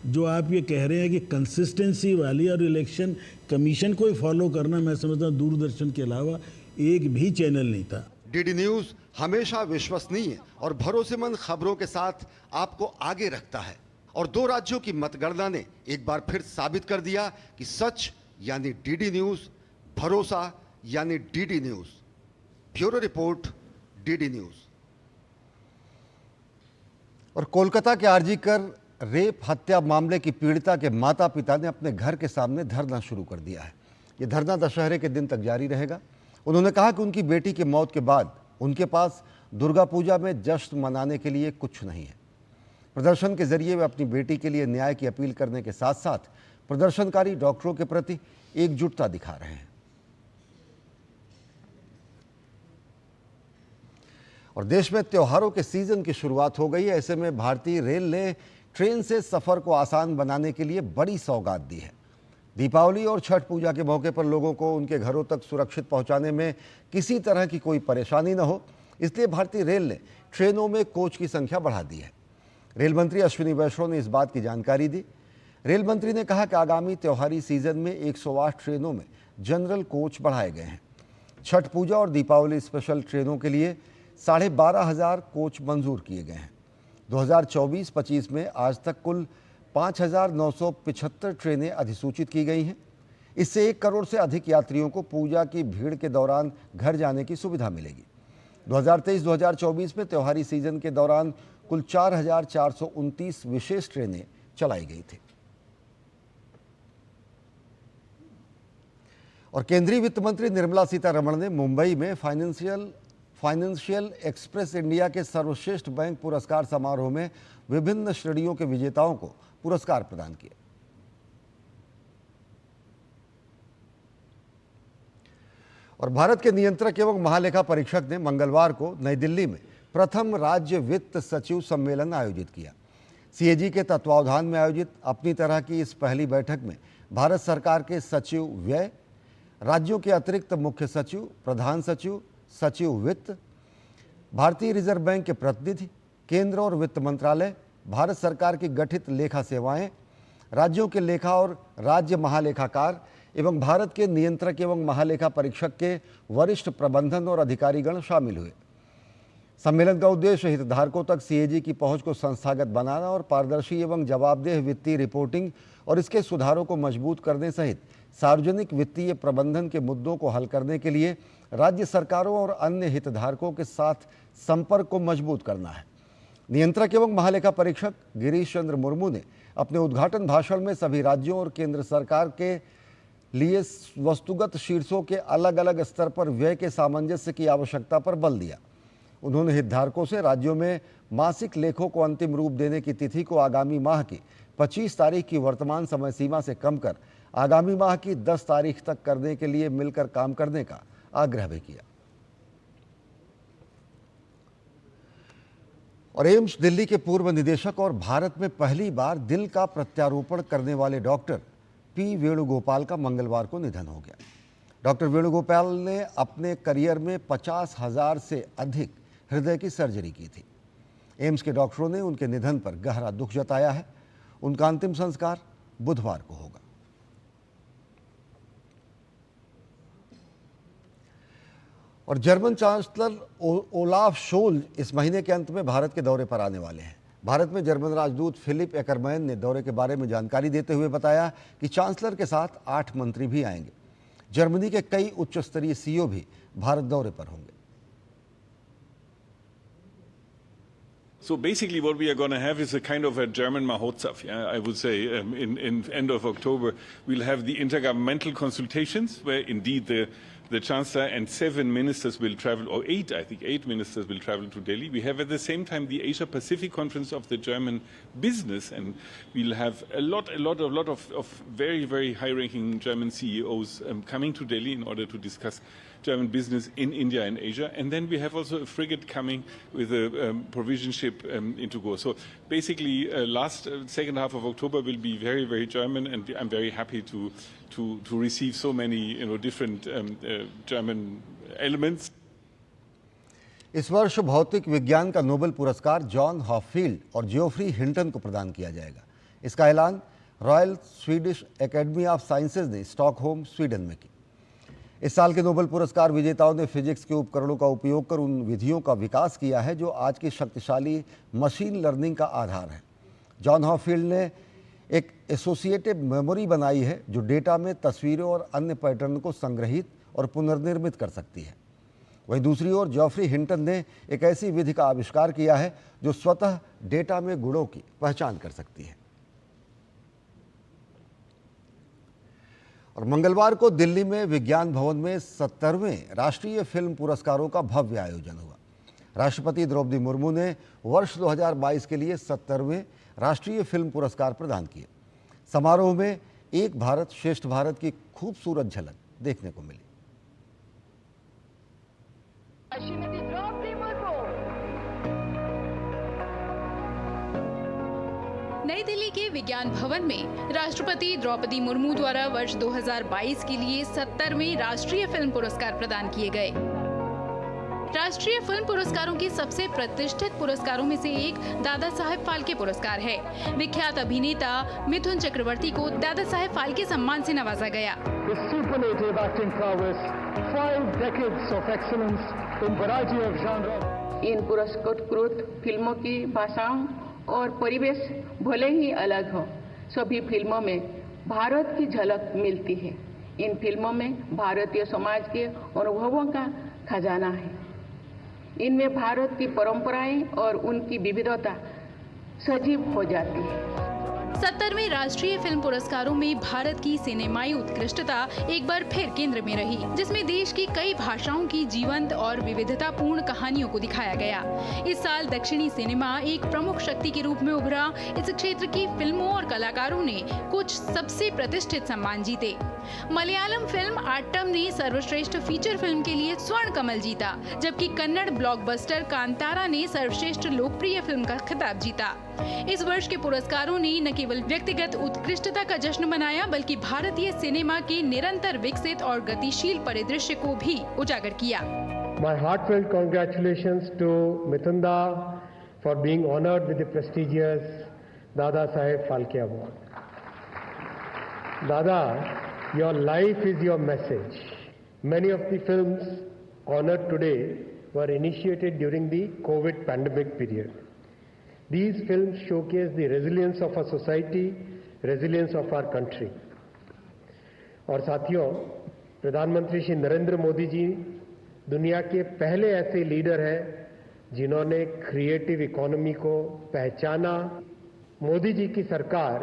जो आप ये कह रहे हैं कि कंसिस्टेंसी वाली और इलेक्शन कमीशन को ही फॉलो करना, मैं समझता हूँ दूरदर्शन के अलावा एक भी चैनल नहीं था। डीडी न्यूज हमेशा विश्वसनीय और भरोसेमंद खबरों के साथ आपको आगे रखता है और दो राज्यों की मतगणना ने एक बार फिर साबित कर दिया कि सच यानी डीडी न्यूज, भरोसा यानी DD news. Bureau report, DD news. और कोलकाता के आरजी कर रेप हत्या मामले की पीड़िता के माता पिता ने अपने घर के सामने धरना शुरू कर दिया है। यह धरना दशहरे के दिन तक जारी रहेगा। उन्होंने कहा कि उनकी बेटी की मौत के बाद उनके पास दुर्गा पूजा में जश्न मनाने के लिए कुछ नहीं है। प्रदर्शन के जरिए वे अपनी बेटी के लिए न्याय की अपील करने के साथ साथ प्रदर्शनकारी डॉक्टरों के प्रति एकजुटता दिखा रहे हैं। और देश में त्योहारों के सीजन की शुरुआत हो गई है। ऐसे में भारतीय रेल ने ट्रेन से सफर को आसान बनाने के लिए बड़ी सौगात दी है। दीपावली और छठ पूजा के मौके पर लोगों को उनके घरों तक सुरक्षित पहुंचाने में किसी तरह की कोई परेशानी न हो, इसलिए भारतीय रेल ने ट्रेनों में कोच की संख्या बढ़ा दी है। रेल मंत्री अश्विनी वैष्णव ने इस बात की जानकारी दी। रेल मंत्री ने कहा कि आगामी त्योहारी सीजन में 108 ट्रेनों में जनरल कोच बढ़ाए गए हैं। छठ पूजा और दीपावली स्पेशल ट्रेनों के लिए 12,500 कोच मंजूर किए गए हैं। 2024-25 में आज तक कुल 5,975 ट्रेनें अधिसूचित की गई हैं। इससे 1 करोड़ से अधिक यात्रियों को पूजा की भीड़ के दौरान घर जाने की सुविधा मिलेगी। 2023-2024 में त्योहारी सीजन के दौरान कुल 4,429 विशेष ट्रेनें चलाई गई थी। और केंद्रीय वित्त मंत्री निर्मला सीतारमण ने मुंबई में फाइनेंशियल एक्सप्रेस इंडिया के सर्वश्रेष्ठ बैंक पुरस्कार समारोह में विभिन्न श्रेणियों के विजेताओं को पुरस्कार प्रदान किए। और भारत के नियंत्रक एवं महालेखा परीक्षक ने मंगलवार को नई दिल्ली में प्रथम राज्य वित्त सचिव सम्मेलन आयोजित किया। सीएजी के तत्वावधान में आयोजित अपनी तरह की इस पहली बैठक में भारत सरकार के सचिव व्यय, राज्यों के अतिरिक्त मुख्य सचिव, प्रधान सचिव, सचिव वित्त, भारतीय रिजर्व बैंक के प्रतिनिधि, केंद्र और वित्त मंत्रालय, भारत सरकार की गठित लेखा सेवाएं, राज्यों के लेखा और राज्य महालेखाकार एवं भारत के नियंत्रक एवं महालेखा परीक्षक के वरिष्ठ प्रबंधन और अधिकारीगण शामिल हुए। सम्मेलन का उद्देश्य हितधारकों तक सीएजी की पहुंच को संस्थागत बनाना और पारदर्शी एवं जवाबदेह वित्तीय रिपोर्टिंग और इसके सुधारों को मजबूत करने सहित सार्वजनिक वित्तीय प्रबंधन के मुद्दों को हल करने के लिए राज्य सरकारों और अन्य हितधारकों के साथ संपर्क को मजबूत करना है। नियंत्रक एवं महालेखा परीक्षक गिरीश चंद्र मुर्मू ने अपने उद्घाटन भाषण में सभी राज्यों और केंद्र सरकार के लिए वस्तुगत शीर्षों के अलग अलग स्तर पर व्यय के सामंजस्य की आवश्यकता पर बल दिया। उन्होंने हितधारकों से राज्यों में मासिक लेखों को अंतिम रूप देने की तिथि को आगामी माह की 25 तारीख की वर्तमान समय सीमा से कम कर आगामी माह की 10 तारीख तक करने के लिए मिलकर काम करने का आग्रह भी किया। और एम्स दिल्ली के पूर्व निदेशक और भारत में पहली बार दिल का प्रत्यारोपण करने वाले डॉक्टर पी वेणुगोपाल का मंगलवार को निधन हो गया। डॉक्टर वेणुगोपाल ने अपने करियर में 50,000 से अधिक हृदय की सर्जरी की थी। एम्स के डॉक्टरों ने उनके निधन पर गहरा दुख जताया है। उनका अंतिम संस्कार बुधवार को होगा। और जर्मन चांसलर ओलाफ शोल्ज इस महीने के अंत में भारत के दौरे पर आने वाले हैं। भारत में जर्मन राजदूत फिलिप एकरमैन ने दौरे के बारे में जानकारी देते हुए बताया कि चांसलर के साथ 8 मंत्री भी आएंगे। जर्मनी के कई उच्च स्तरीय सीईओ भी भारत दौरे पर होंगे। So basically what we are going to have is a kind of a German Mahotsav, I would say. In end of October, we'll have the intergovernmental consultations where indeed the Chancellor and 7 ministers will travel, or 8, I think 8 ministers will travel to Delhi. We have at the same time the Asia Pacific Conference of the German business, and we'll have a lot of very, very high-ranking German CEOs coming to Delhi in order to discuss German business in India and Asia. And then we have also a frigate coming with a provision ship into Goa. So basically second half of October will be very, very German, and I'm very happy to receive so many different German elements. इस वर्ष भौतिक विज्ञान का Nobel पुरस्कार John हॉफील्ड और जियोफ्री Hinton को प्रदान किया जाएगा। इसका ऐलान royal Swedish academy of sciences ने स्टॉकहोम, स्वीडन में की। इस साल के नोबेल पुरस्कार विजेताओं ने फिजिक्स के उपकरणों का उपयोग कर उन विधियों का विकास किया है जो आज की शक्तिशाली मशीन लर्निंग का आधार है। जॉन हॉफील्ड ने एक एसोसिएटिव मेमोरी बनाई है जो डेटा में तस्वीरों और अन्य पैटर्न को संग्रहित और पुनर्निर्मित कर सकती है। वहीं दूसरी ओर जियोफ्री हिंटन ने एक ऐसी विधि का आविष्कार किया है जो स्वतः डेटा में गुणों की पहचान कर सकती है। और मंगलवार को दिल्ली में विज्ञान भवन में 70वें राष्ट्रीय फिल्म पुरस्कारों का भव्य आयोजन हुआ। राष्ट्रपति द्रौपदी मुर्मू ने वर्ष 2022 के लिए 70वें राष्ट्रीय फिल्म पुरस्कार प्रदान किए। समारोह में एक भारत श्रेष्ठ भारत की खूबसूरत झलक देखने को मिली। नई दिल्ली के विज्ञान भवन में राष्ट्रपति द्रौपदी मुर्मू द्वारा वर्ष 2022 के लिए 70वें राष्ट्रीय फिल्म पुरस्कार प्रदान किए गए। राष्ट्रीय फिल्म पुरस्कारों के सबसे प्रतिष्ठित पुरस्कारों में से एक दादा साहेब फाल्के पुरस्कार है। विख्यात अभिनेता मिथुन चक्रवर्ती को दादा साहेब फाल्के सम्मान से नवाजा गया। इन पुरस्कृत फिल्मों की भाषाओं और परिवेश भले ही अलग हो, सभी फिल्मों में भारत की झलक मिलती है। इन फिल्मों में भारतीय समाज के अनुभवों का खजाना है। इनमें भारत की परंपराएं और उनकी विविधता सजीव हो जाती है। 70वें राष्ट्रीय फिल्म पुरस्कारों में भारत की सिनेमाई उत्कृष्टता एक बार फिर केंद्र में रही, जिसमें देश की कई भाषाओं की जीवंत और विविधतापूर्ण कहानियों को दिखाया गया। इस साल दक्षिणी सिनेमा एक प्रमुख शक्ति के रूप में उभरा। इस क्षेत्र की फिल्मों और कलाकारों ने कुछ सबसे प्रतिष्ठित सम्मान जीते। मलयालम फिल्म आट्टम ने सर्वश्रेष्ठ फीचर फिल्म के लिए स्वर्ण कमल जीता, जबकि कन्नड़ ब्लॉकबस्टर कांतारा ने सर्वश्रेष्ठ लोकप्रिय फिल्म का खिताब जीता। इस वर्ष के पुरस्कारों ने न केवल व्यक्तिगत उत्कृष्टता का जश्न मनाया, बल्कि भारतीय सिनेमा के निरंतर विकसित और गतिशील परिदृश्य को भी उजागर किया। My heartfelt congratulations to Mithunda for being honored with the prestigious Dada Saheb Phalke Award. Dada, your life is your message. Many of the films honored today were initiated during the COVID pandemic period. These films showcase the resilience of our society, resilience of our country. और साथियों, प्रधानमंत्री श्री नरेंद्र मोदी जी दुनिया के पहले ऐसे leader हैं जिन्होंने creative economy को पहचाना। मोदी जी की सरकार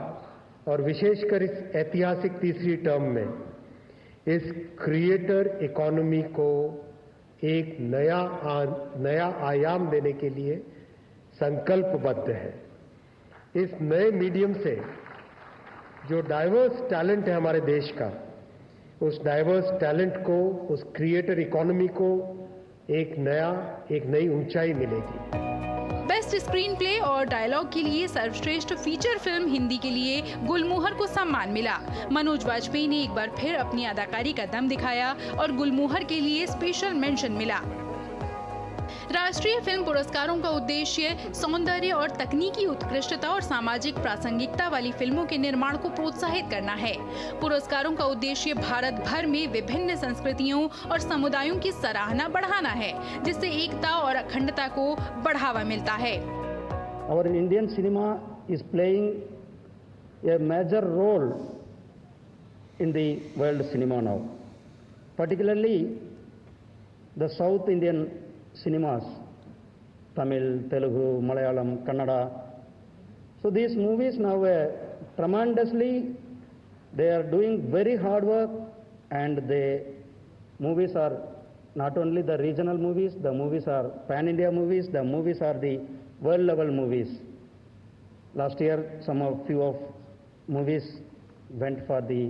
और विशेषकर इस ऐतिहासिक तीसरी टर्म में इस क्रिएटर इकोनॉमी को एक नया आयाम देने के लिए संकल्पबद्ध है। इस नए मीडियम से जो डाइवर्स टैलेंट है हमारे देश का, उस डाइवर्स टैलेंट को, उस क्रिएटर इकोनॉमी को एक नई ऊंचाई मिलेगी। बेस्ट स्क्रीन प्ले और डायलॉग के लिए सर्वश्रेष्ठ फीचर फिल्म हिंदी के लिए गुलमोहर को सम्मान मिला। मनोज वाजपेयी ने एक बार फिर अपनी अदाकारी का दम दिखाया और गुलमोहर के लिए स्पेशल मेंशन मिला। राष्ट्रीय फिल्म पुरस्कारों का उद्देश्य सौंदर्य और तकनीकी उत्कृष्टता और सामाजिक प्रासंगिकता वाली फिल्मों के निर्माण को प्रोत्साहित करना है। पुरस्कारों का उद्देश्य भारत भर में विभिन्न संस्कृतियों और समुदायों की सराहना बढ़ाना है, जिससे एकता और अखंडता को बढ़ावा मिलता है। Our Indian cinema is playing a major role in the world cinema now, particularly the South Indian cinemas, Tamil, Telugu, Malayalam, Kannada. So these movies now tremendously, they are doing very hard work, and the movies are not only the regional movies, the movies are pan-India movies, the movies are the world-level movies. Last year, few of movies went for the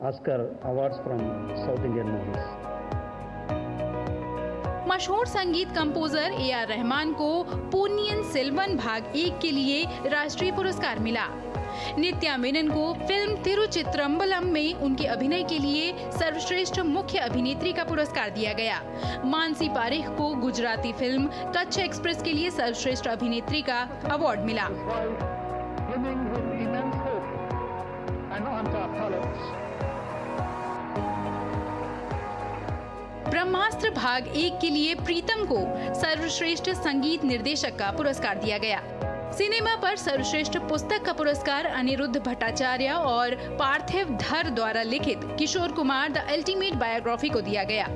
Oscar awards from South Indian movies. मशहूर संगीत composer AR. Rahman को पोन्नियिन सेल्वन भाग 1 के लिए राष्ट्रीय पुरस्कार मिला। नित्या मेनन को फिल्म तिरुचित्रम्बलम में उनके अभिनय के लिए सर्वश्रेष्ठ मुख्य अभिनेत्री का पुरस्कार दिया गया। मानसी पारेख को गुजराती फिल्म कच्छ एक्सप्रेस के लिए सर्वश्रेष्ठ अभिनेत्री का अवार्ड मिला। ब्रह्मास्त्र भाग 1 के लिए प्रीतम को सर्वश्रेष्ठ संगीत निर्देशक का पुरस्कार दिया गया। सिनेमा पर सर्वश्रेष्ठ पुस्तक का पुरस्कार अनिरुद्ध भट्टाचार्य और पार्थिव धर द्वारा लिखित Kishore Kumar the ultimate biography को दिया गया।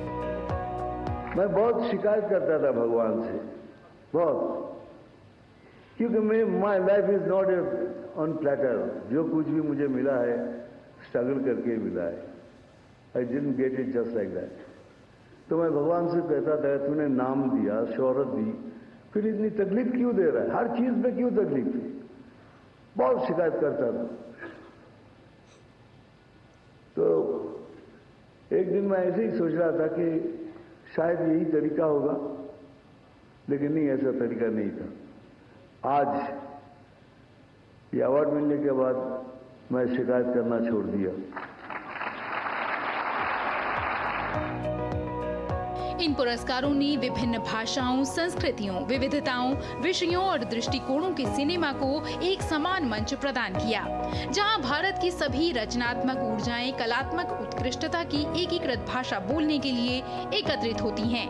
मैं बहुत शिकायत करता था भगवान से, बहुत, क्योंकि my life is not on platter. जो कुछ भी मुझे मिला है स्ट्रगल करके मिला है। I didn't get it just like that. तो मैं भगवान से कहता था, तूने नाम दिया, शोहरत दी, फिर इतनी तकलीफ क्यों दे रहा है? हर चीज में क्यों तकलीफ दी? बहुत शिकायत करता था। तो एक दिन मैं ऐसे ही सोच रहा था कि शायद यही तरीका होगा, लेकिन नहीं, ऐसा तरीका नहीं था। आज ये अवार्ड मिलने के बाद मैं शिकायत करना छोड़ दिया। इन पुरस्कारों ने विभिन्न भाषाओं, संस्कृतियों, विविधताओं, विषयों और दृष्टिकोणों के सिनेमा को एक समान मंच प्रदान किया, जहां भारत की सभी रचनात्मक ऊर्जाएं कलात्मक उत्कृष्टता की एकीकृत भाषा बोलने के लिए एकत्रित होती हैं।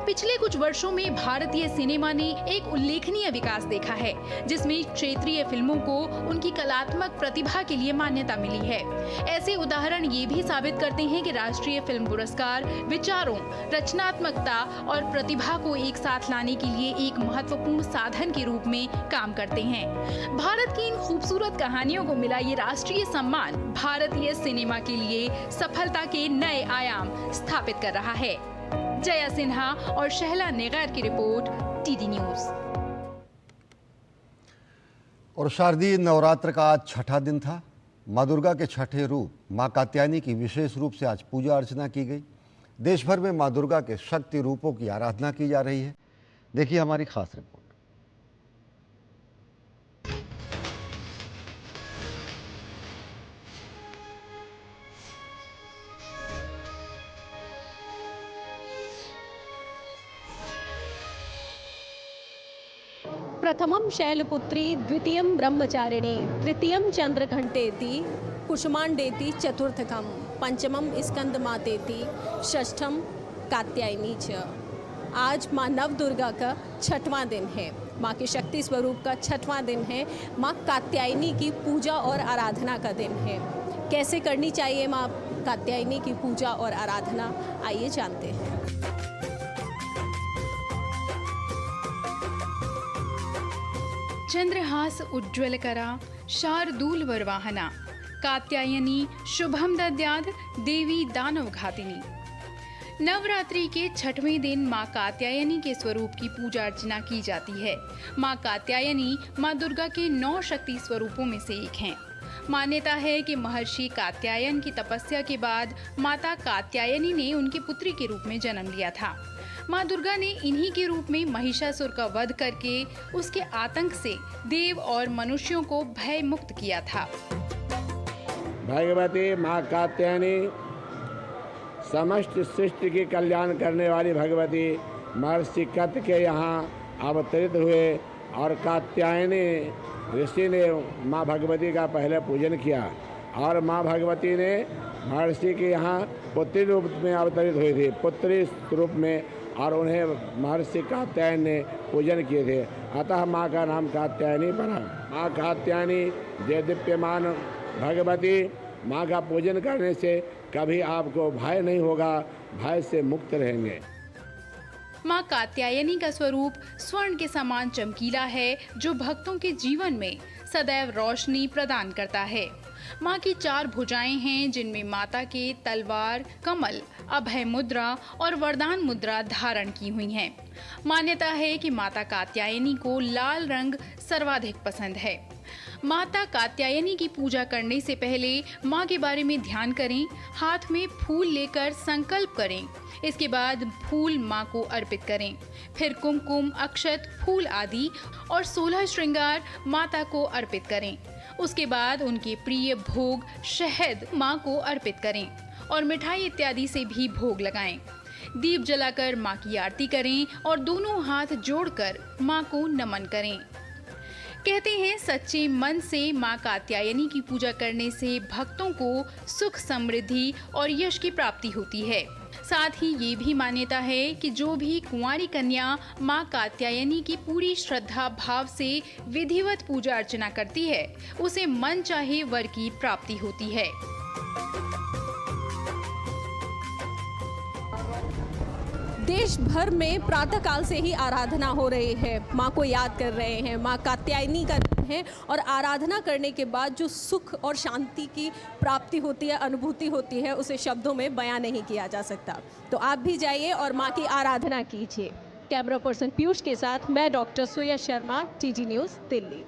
पिछले कुछ वर्षों में भारतीय सिनेमा ने एक उल्लेखनीय विकास देखा है, जिसमें क्षेत्रीय फिल्मों को उनकी कलात्मक प्रतिभा के लिए मान्यता मिली है। ऐसे उदाहरण ये भी साबित करते हैं कि राष्ट्रीय फिल्म पुरस्कार विचारों, रचनात्मकता और प्रतिभा को एक साथ लाने के लिए एक महत्वपूर्ण साधन के रूप में काम करते हैं। भारत की इन खूबसूरत कहानियों को मिला ये राष्ट्रीय सम्मान भारतीय सिनेमा के लिए सफलता के नए आयाम स्थापित कर रहा है। जया सिन्हा और शहला नेगैर की रिपोर्ट, टीडी न्यूज। और शारदीय नवरात्र का आज छठा दिन था। मां दुर्गा के छठे रूप मां कात्यायनी की विशेष रूप से आज पूजा अर्चना की गई। देश भर में मां दुर्गा के शक्ति रूपों की आराधना की जा रही है। देखिए हमारी खास रिपोर्ट। प्रथमं शैलपुत्री, द्वितीयं ब्रह्मचारिणी, तृतीयं चंद्रघंटेति, कुसुमांडेति चतुर्थकम, पंचमम स्कंदमातेति, षष्ठम कात्यायनी च। आज माँ नव दुर्गा का छठवां दिन है। माँ के शक्ति स्वरूप का छठवां दिन है। माँ कात्यायनी की पूजा और आराधना का दिन है। कैसे करनी चाहिए माँ कात्यायनी की पूजा और आराधना, आइए जानते हैं। चंद्रहास उज्ज्वलकरा शार्दूल वरवाहना कात्यायनी शुभम दद्याद देवी दानव घातिनी। नवरात्रि के छठवें दिन मां कात्यायनी के स्वरूप की पूजा अर्चना की जाती है। मां कात्यायनी मां दुर्गा के 9 शक्ति स्वरूपों में से एक हैं। मान्यता है कि महर्षि कात्यायन की तपस्या के बाद माता कात्यायनी ने उनकी पुत्री के रूप में जन्म लिया था। माँ दुर्गा ने इन्हीं के रूप में महिषासुर का वध करके उसके आतंक से देव और मनुष्यों को भय मुक्त किया था। भगवती माँ कात्यायनी समस्त सृष्टि की कल्याण करने वाली भगवती महर्षि कत के यहाँ अवतरित हुए और कात्यायनी ऋषि ने माँ भगवती का पहले पूजन किया और माँ भगवती ने महर्षि के यहाँ पुत्री रूप में अवतरित हुई थी, पुत्री रूप में, और उन्हें महर्षि कात्यायन ने पूजन किए थे। अतः माँ का नाम कात्यायनी पड़ा। माँ कात्यायनी जय दीप्यमान भगवती, माँ का पूजन करने से कभी आपको भय नहीं होगा, भय से मुक्त रहेंगे। माँ कात्यायनी का स्वरूप स्वर्ण के समान चमकीला है, जो भक्तों के जीवन में सदैव रोशनी प्रदान करता है। माँ की 4 भुजाएं हैं, जिनमें माता के तलवार, कमल, अभय मुद्रा और वरदान मुद्रा धारण की हुई हैं। मान्यता है कि माता कात्यायनी को लाल रंग सर्वाधिक पसंद है। माता कात्यायनी की पूजा करने से पहले माँ के बारे में ध्यान करें, हाथ में फूल लेकर संकल्प करें। इसके बाद फूल माँ को अर्पित करें। फिर कुमकुम, अक्षत, फूल आदि और 16 श्रृंगार माता को अर्पित करें। उसके बाद उनके प्रिय भोग शहद माँ को अर्पित करें और मिठाई इत्यादि से भी भोग लगाएं। दीप जलाकर माँ की आरती करें और दोनों हाथ जोड़कर माँ को नमन करें। कहते हैं सच्चे मन से माँ कात्यायनी की पूजा करने से भक्तों को सुख, समृद्धि और यश की प्राप्ति होती है। साथ ही ये भी मान्यता है कि जो भी कुंवारी कन्या माँ कात्यायनी की पूरी श्रद्धा भाव से विधिवत पूजा अर्चना करती है, उसे मन चाहे वर की प्राप्ति होती है। देश भर में प्रातःकाल से ही आराधना हो रही है, माँ को याद कर रहे हैं। माँ कात्यायनी का दिन है और आराधना करने के बाद जो सुख और शांति की प्राप्ति होती है, अनुभूति होती है, उसे शब्दों में बयां नहीं किया जा सकता। तो आप भी जाइए और माँ की आराधना कीजिए। कैमरा पर्सन पीयूष के साथ मैं डॉक्टर सुया शर्मा, टीजी न्यूज़, दिल्ली।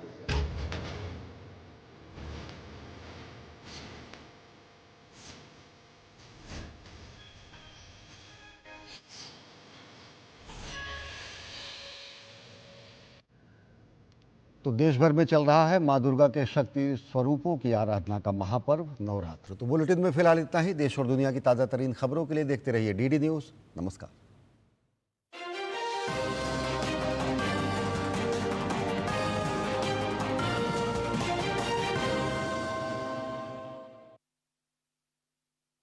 तो देश भर में चल रहा है माँ दुर्गा के शक्ति स्वरूपों की आराधना का महापर्व नवरात्र। तो बुलेटिन में फिलहाल इतना ही। देश और दुनिया की ताज़ा तरीन खबरों के लिए देखते रहिए डीडी न्यूज़। नमस्कार।